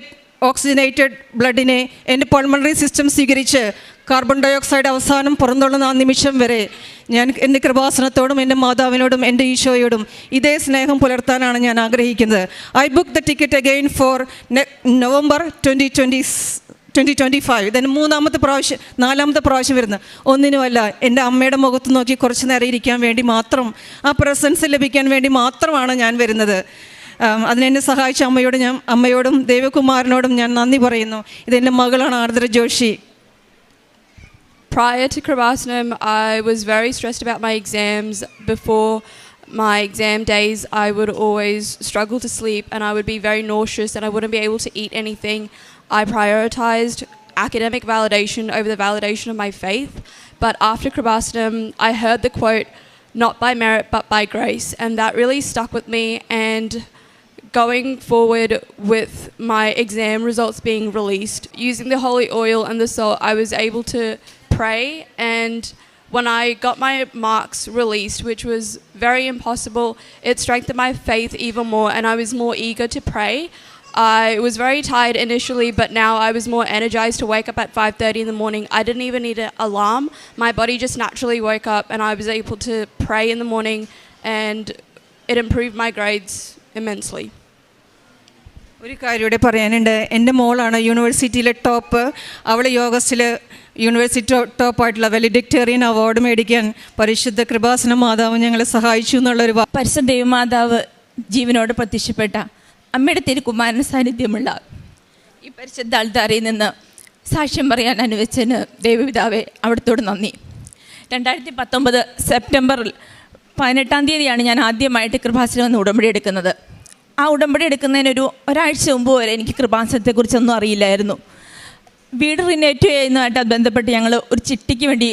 ഓക്സിജനേറ്റഡ് ബ്ലഡിനെ എൻ്റെ പൾമണറി സിസ്റ്റം സ്വീകരിച്ച് കാർബൺ ഡയോക്സൈഡ് അവസാനം പുറന്തള്ളുന്ന ആ നിമിഷം വരെ ഞാൻ എൻ്റെ കൃപാസനത്തോടും എൻ്റെ മാതാവിനോടും എൻ്റെ ഈശോയോടും ഇതേ സ്നേഹം പുലർത്താനാണ് ഞാൻ ആഗ്രഹിക്കുന്നത്. I book the ticket again for November 2025. ഇതിന് 4ാമത്തെ പ്രാവശ്യം വരുന്നത്. ഒന്നിനുമല്ല, എൻ്റെ അമ്മയുടെ മുഖത്ത് നോക്കി കുറച്ച് നേരം ഇരിക്കാൻ വേണ്ടി മാത്രം, ആ പ്രസൻസ് ലഭിക്കാൻ വേണ്ടി മാത്രമാണ് ഞാൻ വരുന്നത്. അതിനെന്നെ സഹായിച്ച അമ്മയോടും ദേവകുമാരനോടും ഞാൻ നന്ദി പറയുന്നു. ഇതെൻ്റെ മകളാണ് ആർദ്ര Joshi. Prior to Krubasanam, I was very stressed about my exams. Before my exam days, I would always struggle to sleep and I would be very nauseous and I wouldn't be able to eat anything. I prioritized academic validation over the validation of my faith. But after Krubasanam, I heard the quote, "Not by merit, but by grace." And that really stuck with me. And going forward with my exam results being released, using the holy oil and the salt, I was able to pray. And when I got my marks released, which was very impossible, it strengthened my faith even more and I was more eager to pray. I was very tired initially, but now I was more energized to wake up at 5:30 in the morning. I didn't even need an alarm. My body just naturally woke up and I was able to pray in the morning and it improved my grades immensely. ഒരു കാര്യം ഇവിടെ പറയാനുണ്ട്. എൻ്റെ മോളാണ് യൂണിവേഴ്സിറ്റിയിലെ top. അവൾ യോഗസ്റ്റിൽ university ടോപ്പായിട്ടുള്ള വെലിഡിക്ടേറിയൻ award മേടിക്കാൻ പരിശുദ്ധ കൃപാസന മാതാവ് ഞങ്ങളെ സഹായിച്ചു എന്നുള്ളൊരു പരിശുദ്ധ ദൈവമാതാവ് ജീവനോട് പ്രത്യക്ഷപ്പെട്ട അമ്മയുടെ തിരുക്കുമാരൻ സാന്നിധ്യമുള്ള ഈ പരിശുദ്ധ അൾത്താരയിൽ നിന്ന് സാക്ഷ്യം പറയാൻ അനുവദിച്ചതിന് ദൈവപിതാവെ അവിടത്തോട് നന്ദി. 2019 സെപ്റ്റംബറിൽ 18-ാം തീയതിയാണ് ഞാൻ ആദ്യമായിട്ട് കൃപാസനം എന്ന് ഉടമ്പടി എടുക്കുന്നത്. ആ ഉടമ്പടി എടുക്കുന്നതിനൊരു ഒരാഴ്ച മുമ്പ് വരെ എനിക്ക് കൃപാസനത്തെക്കുറിച്ചൊന്നും അറിയില്ലായിരുന്നു. വീട് റിനേറ്റ് ചെയ്യുന്നതായിട്ട് ബന്ധപ്പെട്ട് ഞങ്ങൾ ഒരു ചിട്ടിക്ക് വേണ്ടി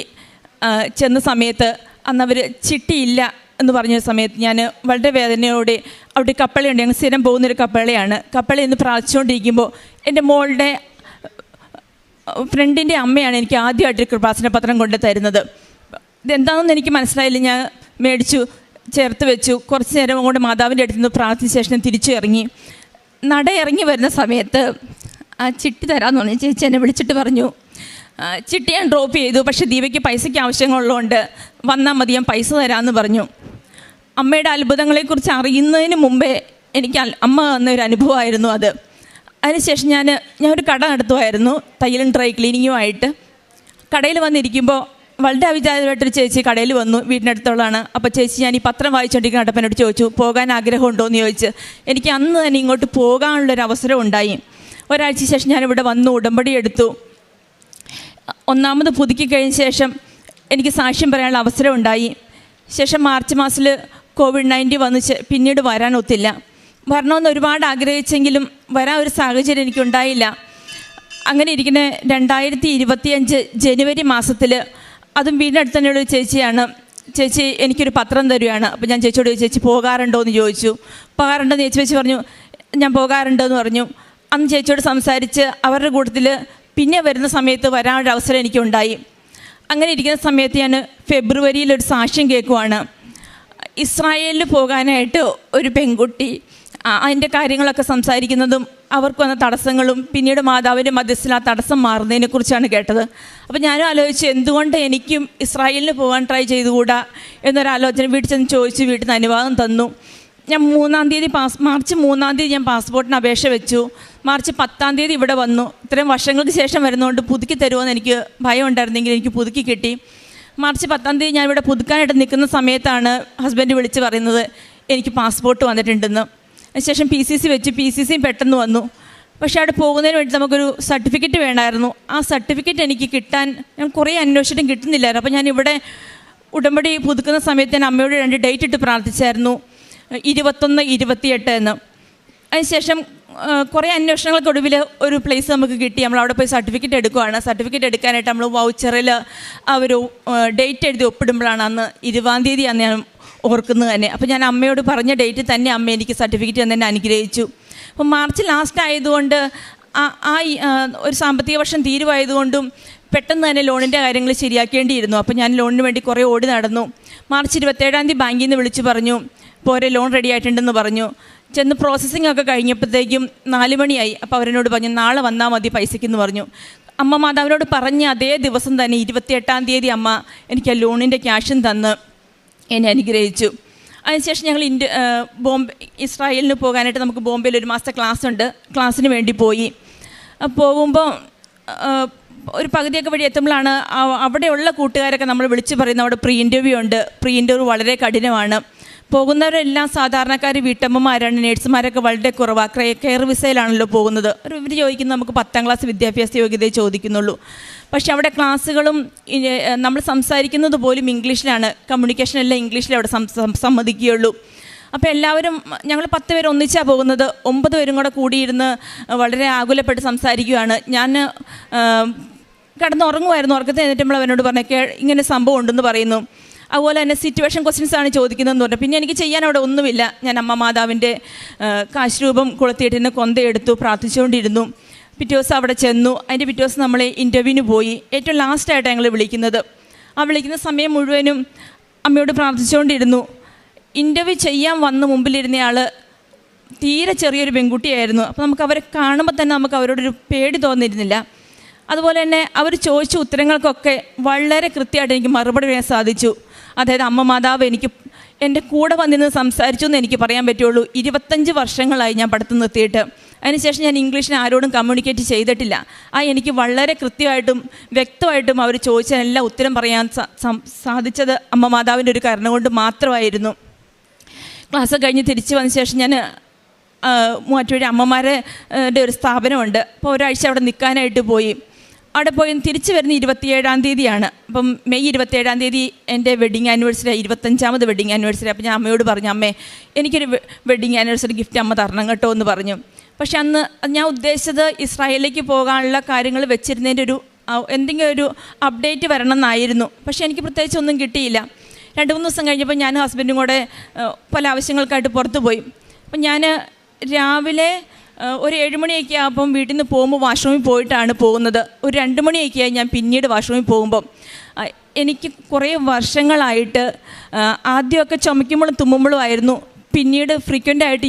ചെന്ന സമയത്ത് അന്ന് അവർ ചിട്ടിയില്ല എന്ന് പറഞ്ഞ സമയത്ത് ഞാൻ വളരെ വേദനയോടെ അവിടെ കപ്പളയുണ്ട്, ഞങ്ങൾ സ്ഥിരം പോകുന്നൊരു കപ്പളയാണ്. കപ്പളയിൽ നിന്ന് പ്രാർത്ഥിച്ചുകൊണ്ടിരിക്കുമ്പോൾ എൻ്റെ മോളുടെ ഫ്രണ്ടിൻ്റെ അമ്മയാണ് എനിക്ക് ആദ്യമായിട്ട് കൃപാസന പത്രം കൊണ്ട് തരുന്നത്. ഇതെന്താണെന്ന് എനിക്ക് മനസ്സിലായില്ല. ഞാൻ മേടിച്ചു, ചേർത്ത് വെച്ചു. കുറച്ച് നേരം കൊണ്ട് മാതാവിൻ്റെ അടുത്ത് നിന്ന് പ്രാർത്ഥിച്ച ശേഷം തിരിച്ചു ഇറങ്ങി. നട ഇറങ്ങി വരുന്ന സമയത്ത് ആ ചിട്ടി തരാമെന്ന് പറഞ്ഞു. ചേച്ചി എന്നെ വിളിച്ചിട്ട് പറഞ്ഞു, ചിട്ടി ഞാൻ ഡ്രോപ്പ് ചെയ്തു, പക്ഷേ ദീപയ്ക്ക് പൈസയ്ക്ക് ആവശ്യങ്ങളുള്ളതുകൊണ്ട് വന്നാൽ മതി, ഞാൻ പൈസ തരാമെന്ന് പറഞ്ഞു. അമ്മയുടെ അത്ഭുതങ്ങളെക്കുറിച്ച് അറിയുന്നതിന് മുമ്പേ എനിക്ക് അമ്മ തന്നൊരു അനുഭവമായിരുന്നു അത്. അതിനുശേഷം ഞാൻ ഒരു കട നടത്തുമായിരുന്നു, തയ്യലും ഡ്രൈ ക്ലീനിങ്ങുമായിട്ട്. കടയിൽ വന്നിരിക്കുമ്പോൾ വളരെ അവിചാരിതമായിട്ടൊരു ചേച്ചി കടയിൽ വന്നു, വീടിനടുത്തുള്ളതാണ്. അപ്പോൾ ചേച്ചി, ഞാൻ ഈ പത്രം വായിച്ചുകൊണ്ടിരിക്കുന്ന കണ്ടപ്പോൾ ചോദിച്ചു, പോകാൻ ആഗ്രഹമുണ്ടോ എന്ന് ചോദിച്ച്. എനിക്ക് അന്ന് തന്നെ ഇങ്ങോട്ട് പോകാനുള്ളൊരു അവസരം ഉണ്ടായി. ഒരാഴ്ച ശേഷം ഞാനിവിടെ വന്നു, ഉടമ്പടി എടുത്തു. ഒന്നാമത് പുതുക്കി കഴിഞ്ഞ ശേഷം എനിക്ക് സാക്ഷ്യം പറയാനുള്ള അവസരം ഉണ്ടായി. ശേഷം മാർച്ച് മാസത്തിൽ COVID-19 വന്ന് പിന്നീട് വരാനൊത്തില്ല. വരണമെന്ന് ഒരുപാട് ആഗ്രഹിച്ചെങ്കിലും വരാൻ ഒരു സാഹചര്യം എനിക്കുണ്ടായില്ല. അങ്ങനെ ഇരിക്കുന്ന 2025 ജനുവരി മാസത്തിൽ, അതും വീടിനടുത്ത് തന്നെയുള്ള ചേച്ചിയാണ്. ചേച്ചി എനിക്കൊരു പത്രം തരുകയാണ്. അപ്പോൾ ഞാൻ ചേച്ചിയോട് ചോദിച്ചു, ചേച്ചി പോകാറുണ്ടോ എന്ന് ചോദിച്ചു. പോകാറുണ്ടോയെന്ന് ചേച്ചി പറഞ്ഞു, ഞാൻ പോകാറുണ്ടെന്ന് പറഞ്ഞു. അന്ന് ചേച്ചിയോട് സംസാരിച്ച് അവരുടെ കൂട്ടത്തിൽ പിന്നെ വരുന്ന സമയത്ത് വരാനൊരു അവസരം എനിക്കുണ്ടായി. അങ്ങനെ ഇരിക്കുന്ന സമയത്ത് ഞാൻ ഫെബ്രുവരിയിലൊരു സാക്ഷ്യം കേൾക്കുവാണ്. ഇസ്രായേലിൽ പോകാനായിട്ട് ഒരു പെൺകുട്ടി അതിൻ്റെ കാര്യങ്ങളൊക്കെ സംസാരിക്കുന്നതും അവർക്ക് വന്ന തടസ്സങ്ങളും പിന്നീട് മാതാവിൻ്റെ മധ്യസ്ഥയിൽ ആ തടസ്സം മാറുന്നതിനെക്കുറിച്ചാണ് കേട്ടത്. അപ്പോൾ ഞാനും ആലോചിച്ചു, എന്തുകൊണ്ട് എനിക്കും ഇസ്രായേലിന് പോകാൻ ട്രൈ ചെയ്തുകൂടാ എന്നൊരാലോചന വീട്ടിൽ ചെന്ന് ചോദിച്ചു. വീട്ടിൽ നിന്ന് അനുവാദം തന്നു. ഞാൻ മാർച്ച് 3 ഞാൻ പാസ്പോർട്ടിന് അപേക്ഷ വെച്ചു. മാർച്ച് 10 ഇവിടെ വന്നു. ഇത്രയും വർഷങ്ങൾക്ക് ശേഷം വരുന്നതുകൊണ്ട് പുതുക്കി തരുമെന്ന് എനിക്ക് ഭയം ഉണ്ടായിരുന്നെങ്കിൽ എനിക്ക് പുതുക്കി കിട്ടി. മാർച്ച് 10 ഞാൻ ഇവിടെ പുതുക്കാനായിട്ട് നിൽക്കുന്ന സമയത്താണ് ഹസ്ബൻഡ് വിളിച്ച് പറയുന്നത് എനിക്ക് പാസ്പോർട്ട് വന്നിട്ടുണ്ടെന്ന്. അതിനുശേഷം PCC വെച്ച്, PCCയും പെട്ടെന്ന് വന്നു. പക്ഷേ അവിടെ പോകുന്നതിന് വേണ്ടി നമുക്കൊരു സർട്ടിഫിക്കറ്റ് വേണമായിരുന്നു. ആ സർട്ടിഫിക്കറ്റ് എനിക്ക് കിട്ടാൻ ഞാൻ കുറേ അന്വേഷിച്ചിട്ടും കിട്ടുന്നില്ലായിരുന്നു. അപ്പോൾ ഞാൻ ഇവിടെ ഉടമ്പടി പുതുക്കുന്ന സമയത്ത് ഞാൻ അമ്മയോട് 2 ഡേറ്റ് ഇട്ട് പ്രാർത്ഥിച്ചായിരുന്നു, 21, 28 എന്ന്. അതിനുശേഷം കുറേ അന്വേഷണങ്ങൾക്കൊടുവിൽ ഒരു പ്ലേസ് നമുക്ക് കിട്ടി. നമ്മളവിടെ പോയി സർട്ടിഫിക്കറ്റ് എടുക്കുകയാണ്. സർട്ടിഫിക്കറ്റ് എടുക്കാനായിട്ട് നമ്മൾ വൗച്ചറിൽ ആ ഒരു ഡേറ്റ് എഴുതി ഒപ്പിടുമ്പോഴാണ് അന്ന് 20-ാം തീയതി അന്ന് ഞാൻ ഓർക്കുന്നത് തന്നെ. അപ്പോൾ ഞാൻ അമ്മയോട് പറഞ്ഞ ഡേറ്റ് തന്നെ അമ്മ എനിക്ക് സർട്ടിഫിക്കറ്റ് തന്നെ അനുഗ്രഹിച്ചു. അപ്പോൾ മാർച്ച് ലാസ്റ്റ് ആയതുകൊണ്ട് ഒരു സാമ്പത്തിക വർഷം തീരുവായതുകൊണ്ടും പെട്ടെന്ന് തന്നെ ലോണിൻ്റെ കാര്യങ്ങൾ ശരിയാക്കേണ്ടിയിരുന്നു. അപ്പോൾ ഞാൻ ലോണിന് വേണ്ടി കുറേ ഓടി നടന്നു. മാർച്ച് 27-ാം തീയതി ബാങ്കിൽ നിന്ന് വിളിച്ച് പറഞ്ഞു, പോരെ ലോൺ റെഡി ആയിട്ടുണ്ടെന്ന് പറഞ്ഞു. ചെന്ന് പ്രോസസ്സിംഗ് ഒക്കെ കഴിഞ്ഞപ്പോഴത്തേക്കും 4 മണിയായി. അപ്പോൾ അവരെന്നോട് പറഞ്ഞു, നാളെ വന്നാൽ മതി പൈസയ്ക്കെന്ന് പറഞ്ഞു. അമ്മ മാതാവിനോട് പറഞ്ഞ അതേ ദിവസം തന്നെ 28-ാം തീയതി അമ്മ എനിക്ക് ആ ലോണിൻ്റെ ക്യാഷും തന്ന് എന്നെ അനുഗ്രഹിച്ചു. അതിനുശേഷം ഞങ്ങൾ ഇസ്രായേലിന് പോകാനായിട്ട് നമുക്ക് ബോംബെയിൽ 1 മാസത്തെ ക്ലാസ് ഉണ്ട്. ക്ലാസ്സിന് വേണ്ടി പോയി. പോകുമ്പോൾ ഒരു പകുതിയൊക്കെ വഴി എത്തുമ്പോഴാണ് അവിടെയുള്ള കൂട്ടുകാരൊക്കെ നമ്മൾ വിളിച്ച് പറയുന്നത് അവിടെ പ്രീ ഇൻ്റർവ്യൂ ഉണ്ട്. പ്രീ ഇൻ്റർവ്യൂ വളരെ കഠിനമാണ്. പോകുന്നവരെല്ലാം സാധാരണക്കാർ, വീട്ടമ്മമാരാണ്. നേഴ്സുമാരൊക്കെ വളരെ കുറവാണ്. കെയർ വിസയിലാണല്ലോ പോകുന്നത്. ഇവർ ചോദിക്കുന്നത് നമുക്ക് 10ാം ക്ലാസ് വിദ്യാഭ്യാസ യോഗ്യതയെ ചോദിക്കുന്നുള്ളൂ. പക്ഷേ അവിടെ ക്ലാസ്സുകളും നമ്മൾ സംസാരിക്കുന്നത് പോലും ഇംഗ്ലീഷിലാണ്. കമ്മ്യൂണിക്കേഷൻ എല്ലാം ഇംഗ്ലീഷിലേ അവിടെ സമ്മതിക്കുകയുള്ളൂ. അപ്പോൾ എല്ലാവരും, ഞങ്ങൾ 10 പേര് ഒന്നിച്ചാണ് പോകുന്നത്. 9 പേരും കൂടെ കൂടിയിരുന്ന് വളരെ ആകുലപ്പെട്ട് സംസാരിക്കുകയാണ്. ഞാൻ കിടന്നുറങ്ങുമായിരുന്നു. ഉറക്കത്തിൽ എന്നിട്ടുമ്പോൾ അവനോട് പറഞ്ഞൊക്കെ ഇങ്ങനെ സംഭവം ഉണ്ടെന്ന് പറയുന്നു. അതുപോലെ തന്നെ സിറ്റുവേഷൻ ക്വസ്റ്റ്യൻസ് ആണ് ചോദിക്കുന്നതെന്ന് പറഞ്ഞു. പിന്നെ എനിക്ക് ചെയ്യാൻ അവിടെ ഒന്നുമില്ല. ഞാൻ അമ്മ മാതാവിൻ്റെ കാശ് കൊളുത്തിയിട്ടിരുന്ന് കൊന്തയെടുത്തു, പ്രാർത്ഥിച്ചുകൊണ്ടിരുന്നു. പിറ്റേ ദിവസം അവിടെ ചെന്നു. അതിൻ്റെ പിറ്റേ ദിവസം നമ്മൾ ഇൻ്റർവ്യൂവിന് പോയി. ഏറ്റവും ലാസ്റ്റായിട്ടാണ് ഞങ്ങൾ വിളിക്കുന്നത്. ആ വിളിക്കുന്ന സമയം മുഴുവനും അമ്മയോട് പ്രാർത്ഥിച്ചുകൊണ്ടിരുന്നു. ഇൻ്റർവ്യൂ ചെയ്യാൻ വന്ന് മുമ്പിലിരുന്നയാൾ തീരെ ചെറിയൊരു പെൺകുട്ടിയായിരുന്നു. അപ്പോൾ നമുക്ക് അവരെ കാണുമ്പോൾ തന്നെ നമുക്ക് അവരോടൊരു പേടി തോന്നിയിരുന്നില്ല. അതുപോലെ തന്നെ അവർ ചോദിച്ച ഉത്തരങ്ങൾക്കൊക്കെ വളരെ കൃത്യമായിട്ട് എനിക്ക് മറുപടി പറയാൻ സാധിച്ചു. അതായത് അമ്മ മാതാവ് എൻ്റെ കൂടെ വന്നിരുന്ന് സംസാരിച്ചു എന്ന് എനിക്ക് പറയാൻ പറ്റുള്ളൂ. 25 വർഷങ്ങളായി ഞാൻ പഠിത്തം നിർത്തിയിട്ട്. അതിനുശേഷം ഞാൻ ഇംഗ്ലീഷിന് ആരോടും കമ്മ്യൂണിക്കേറ്റ് ചെയ്തിട്ടില്ല. എനിക്ക് വളരെ കൃത്യമായിട്ടും വ്യക്തമായിട്ടും അവർ ചോദിച്ചതിനെല്ലാം ഉത്തരം പറയാൻ സാധിച്ചത് അമ്മ മാതാവിൻ്റെ ഒരു കരുണ കൊണ്ട് മാത്രമായിരുന്നു. ക്ലാസ് കഴിഞ്ഞ് തിരിച്ച് വന്ന ശേഷം ഞാൻ മൂവാറ്റുപുഴ അമ്മമാരുടെ ഒരു സ്ഥാപനമുണ്ട്. അപ്പോൾ ഒരാഴ്ച അവിടെ നിൽക്കാനായിട്ട് പോയി. അവിടെ പോയി തിരിച്ച് വരുന്ന 27-ാം തീയതിയാണ്. അപ്പം മെയ് 27-ാം തീയതി എൻ്റെ വെഡ്ഡിങ് ആനിവേഴ്സറി, 25ാമത് വെഡ്ഡിങ് ആനിവേഴ്സറി. അപ്പോൾ ഞാൻ അമ്മയോട് പറഞ്ഞു, അമ്മേ എനിക്കൊരു വെഡ്ഡിങ് ആനിവേഴ്സറി ഗിഫ്റ്റ് അമ്മ തരണം കേട്ടോ എന്ന് പറഞ്ഞു. പക്ഷെ അന്ന് ഞാൻ ഉദ്ദേശിച്ചത് ഇസ്രായേലിലേക്ക് പോകാനുള്ള കാര്യങ്ങൾ വെച്ചിരുന്നതിൻ്റെ എന്തെങ്കിലും ഒരു അപ്ഡേറ്റ് വരണം എന്നായിരുന്നു. പക്ഷേ എനിക്ക് പ്രത്യേകിച്ച് ഒന്നും കിട്ടിയില്ല. 2-3 ദിവസം കഴിഞ്ഞപ്പോൾ ഞാൻ ഹസ്ബൻഡും കൂടെ പല ആവശ്യങ്ങൾക്കായിട്ട് പുറത്തു പോയി. അപ്പം ഞാൻ രാവിലെ ഒരു 7 മണിയൊക്കെ ആകുമ്പം വീട്ടിൽ നിന്ന് പോകുമ്പോൾ വാഷ്റൂമിൽ പോയിട്ടാണ് പോകുന്നത്. ഒരു 2 മണിയൊക്കെയായി ഞാൻ പിന്നീട് വാഷ്റൂമിൽ പോകുമ്പം എനിക്ക് കുറേ വർഷങ്ങളായിട്ട് ആദ്യമൊക്കെ ചുമയ്ക്കുമ്പോഴും തുമ്മുമ്പോഴും ആയിരുന്നു, പിന്നീട് ഫ്രീക്വൻ്റായിട്ട്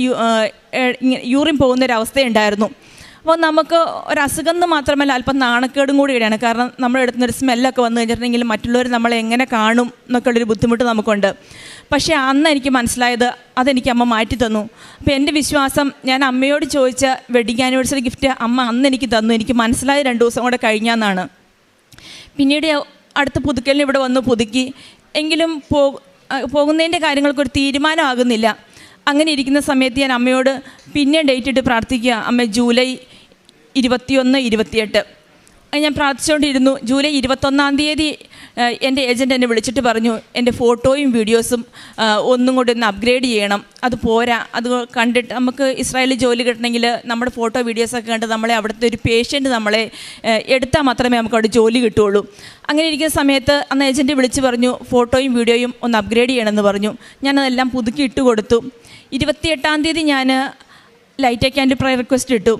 യൂറിൻ പോകുന്നൊരവസ്ഥയുണ്ടായിരുന്നു. അപ്പോൾ നമുക്ക് ഒരസുഖം എന്ന് മാത്രമല്ല അല്പം നാണക്കേടും കൂടിയാണ്. കാരണം നമ്മുടെ അടുത്ത് നിന്നൊരു സ്മെല്ലൊക്കെ വന്നു കഴിഞ്ഞിട്ടുണ്ടെങ്കിൽ മറ്റുള്ളവർ നമ്മളെ എങ്ങനെ കാണും എന്നൊക്കെയുള്ളൊരു ബുദ്ധിമുട്ട് നമുക്കുണ്ട്. പക്ഷേ അന്ന് എനിക്ക് മനസ്സിലായത് അതെനിക്ക് അമ്മ മാറ്റി തന്നു. അപ്പോൾ എൻ്റെ വിശ്വാസം, ഞാൻ അമ്മയോട് ചോദിച്ച വെഡിങ് ആനിവേഴ്സറി ഗിഫ്റ്റ് അമ്മ അന്ന് എനിക്ക് തന്നു. എനിക്ക് മനസ്സിലായത് 2 ദിവസം കൂടെ കഴിഞ്ഞാന്നാണ്. പിന്നീട് അടുത്ത പുതുക്കലിന് ഇവിടെ വന്ന് പുതുക്കി, എങ്കിലും പോകുന്നതിൻ്റെ കാര്യങ്ങൾക്കൊരു തീരുമാനമാകുന്നില്ല. അങ്ങനെ ഇരിക്കുന്ന സമയത്ത് ഞാൻ അമ്മയോട് പിന്നെ ഡേറ്റ് ഇട്ട് പ്രാർത്ഥിക്കുക, അമ്മ ജൂലൈ 21, 28 ഞാൻ പ്രാർത്ഥിച്ചുകൊണ്ടിരുന്നു. ജൂലൈ 21-ാം തീയതി എൻ്റെ ഏജൻറ്റ് എന്നെ വിളിച്ചിട്ട് പറഞ്ഞു, എൻ്റെ ഫോട്ടോയും വീഡിയോസും ഒന്നും കൂടി ഒന്ന് അപ്ഗ്രേഡ് ചെയ്യണം, അത് പോരാ, അത് കണ്ടിട്ട് നമുക്ക് ഇസ്രായേലിൽ ജോലി കിട്ടണമെങ്കിൽ നമ്മുടെ ഫോട്ടോ വീഡിയോസൊക്കെ കണ്ട് നമ്മളെ അവിടുത്തെ ഒരു പേഷ്യൻ്റ് നമ്മളെ എടുത്താൽ മാത്രമേ നമുക്ക് അവിടെ ജോലി കിട്ടുകയുള്ളൂ. അങ്ങനെ ഇരിക്കുന്ന സമയത്ത് അന്ന് ഏജൻറ്റ് വിളിച്ച് പറഞ്ഞു ഫോട്ടോയും വീഡിയോയും ഒന്ന് അപ്ഗ്രേഡ് ചെയ്യണമെന്ന് പറഞ്ഞു. ഞാനതെല്ലാം പുതുക്കി ഇട്ട് കൊടുത്തു. 28-ാം തീയതി ഞാൻ ലൈറ്റ് ക്യാൻഡിൽ പ്രയർ റിക്വസ്റ്റ് ഇട്ടു.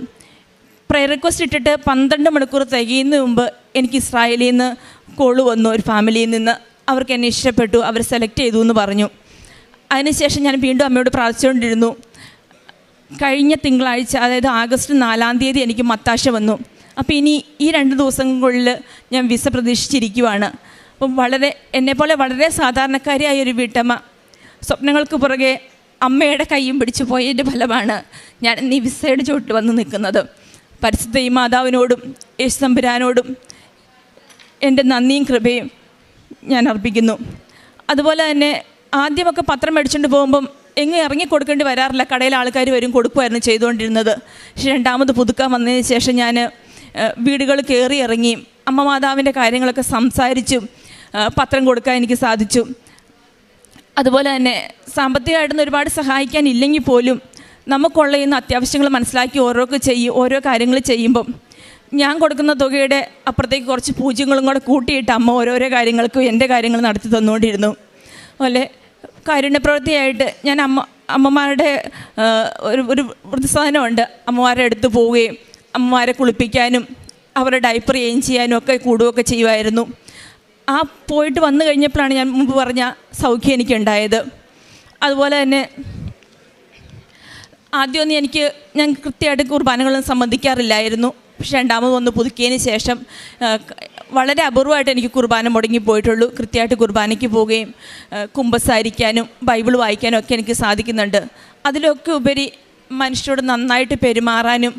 പ്രയർ റിക്വസ്റ്റ് ഇട്ടിട്ട് 12 മണിക്കൂർ തികയുന്നതിന് മുമ്പ് എനിക്ക് ഇസ്രായേലിൽ നിന്ന് കോള് വന്നു, ഒരു ഫാമിലിയിൽ നിന്ന്. അവർക്ക് എന്നെ ഇഷ്ടപ്പെട്ടു, അവർ സെലക്ട് ചെയ്തു എന്ന് പറഞ്ഞു. അതിനുശേഷം ഞാൻ വീണ്ടും അമ്മയോട് പ്രാർത്ഥിച്ചുകൊണ്ടിരുന്നു. കഴിഞ്ഞ തിങ്കളാഴ്ച, അതായത് ആഗസ്റ്റ് 4-ാം തീയതി എനിക്ക് മത്താശ വന്നു. അപ്പോൾ ഇനി ഈ 2 ദിവസങ്ങളിൽ ഞാൻ വിസ പ്രതീക്ഷിച്ചിരിക്കുവാണ്. അപ്പം എന്നെപ്പോലെ വളരെ സാധാരണക്കാരിയായ ഒരു വീട്ടമ്മ, സ്വപ്നങ്ങൾക്ക് പുറകെ അമ്മയുടെ കൈയും പിടിച്ചു പോയതിൻ്റെ ഫലമാണ് ഞാൻ ഇന്ന് ഈ വിസയുടെ ചുവട്ടിൽ വന്ന് നിൽക്കുന്നത്. പരിശുദ്ധ ഈ മാതാവിനോടും യേശു തമ്പുരാനോടും എൻ്റെ നന്ദിയും കൃപയും ഞാൻ അർപ്പിക്കുന്നു. അതുപോലെ തന്നെ ആദ്യമൊക്കെ പത്രം മേടിച്ചുകൊണ്ട് പോകുമ്പം എങ്ങും ഇറങ്ങി കൊടുക്കേണ്ടി വരാറില്ല, കടയിൽ ആൾക്കാർ വരും കൊടുക്കുമായിരുന്നു ചെയ്തുകൊണ്ടിരുന്നത്. പക്ഷേ 2ാമത് പുതുക്കാൻ വന്നതിന് ശേഷം ഞാൻ വീടുകൾ കയറി ഇറങ്ങിയും അമ്മ മാതാവിൻ്റെ കാര്യങ്ങളൊക്കെ സംസാരിച്ചും പത്രം കൊടുക്കാൻ എനിക്ക് സാധിച്ചു. അതുപോലെ തന്നെ സാമ്പത്തികമായിട്ടൊന്നും ഒരുപാട് സഹായിക്കാനില്ലെങ്കിൽ പോലും നമുക്കുള്ള ഇന്ന് അത്യാവശ്യങ്ങൾ മനസ്സിലാക്കി ഓരോ കാര്യങ്ങൾ ചെയ്യുമ്പം ഞാൻ കൊടുക്കുന്ന തുകയുടെ അപ്പുറത്തേക്ക് കുറച്ച് പൂജ്യങ്ങളും കൂടെ കൂട്ടിയിട്ട് അമ്മ ഓരോരോ കാര്യങ്ങൾക്കും എൻ്റെ കാര്യങ്ങൾ നടത്തി തന്നുകൊണ്ടിരുന്നു. അതുപോലെ കാരുണ്യപ്രവൃത്തിയായിട്ട് ഞാൻ അമ്മമാരുടെ ഒരു വൃദ്ധസദനമുണ്ട്. അമ്മമാരെ അടുത്ത് പോവുകയും അമ്മമാരെ കുളിപ്പിക്കാനും അവരുടെ ഡയപ്പർ ചേഞ്ച് ചെയ്യാനും ഒക്കെ കൂടുകയൊക്കെ ചെയ്യുമായിരുന്നു. ആ പോയിട്ട് വന്നു കഴിഞ്ഞപ്പോഴാണ് ഞാൻ മുമ്പ് പറഞ്ഞ സൗഖ്യം എനിക്കുണ്ടായത്. അതുപോലെ തന്നെ ആദ്യമൊന്നും ഞാൻ കൃത്യമായിട്ട് കുർബാനകളൊന്നും സംബന്ധിക്കാറില്ലായിരുന്നു. പക്ഷേ 2ാമത് വന്ന് പുതുക്കിയതിന് ശേഷം വളരെ അപൂർവമായിട്ട് എനിക്ക് കുർബാന മുടങ്ങിപ്പോയിട്ടുള്ളൂ. കൃത്യമായിട്ട് കുർബാനയ്ക്ക് പോവുകയും കുമ്പസാരിക്കാനും ബൈബിൾ വായിക്കാനും ഒക്കെ എനിക്ക് സാധിക്കുന്നുണ്ട്. അതിലൊക്കെ ഉപരി മനുഷ്യരോട് നന്നായിട്ട് പെരുമാറാനും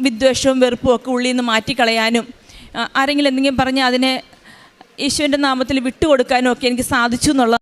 വിദ്വേഷവും വെറുപ്പും ഒക്കെ ഉള്ളിൽ നിന്ന് മാറ്റിക്കളയാനും ആരെങ്കിലും എന്തെങ്കിലും പറഞ്ഞാൽ അതിനെ യേശുവിൻ്റെ നാമത്തിൽ വിട്ടുകൊടുക്കാനും ഒക്കെ എനിക്ക് സാധിച്ചു എന്നുള്ള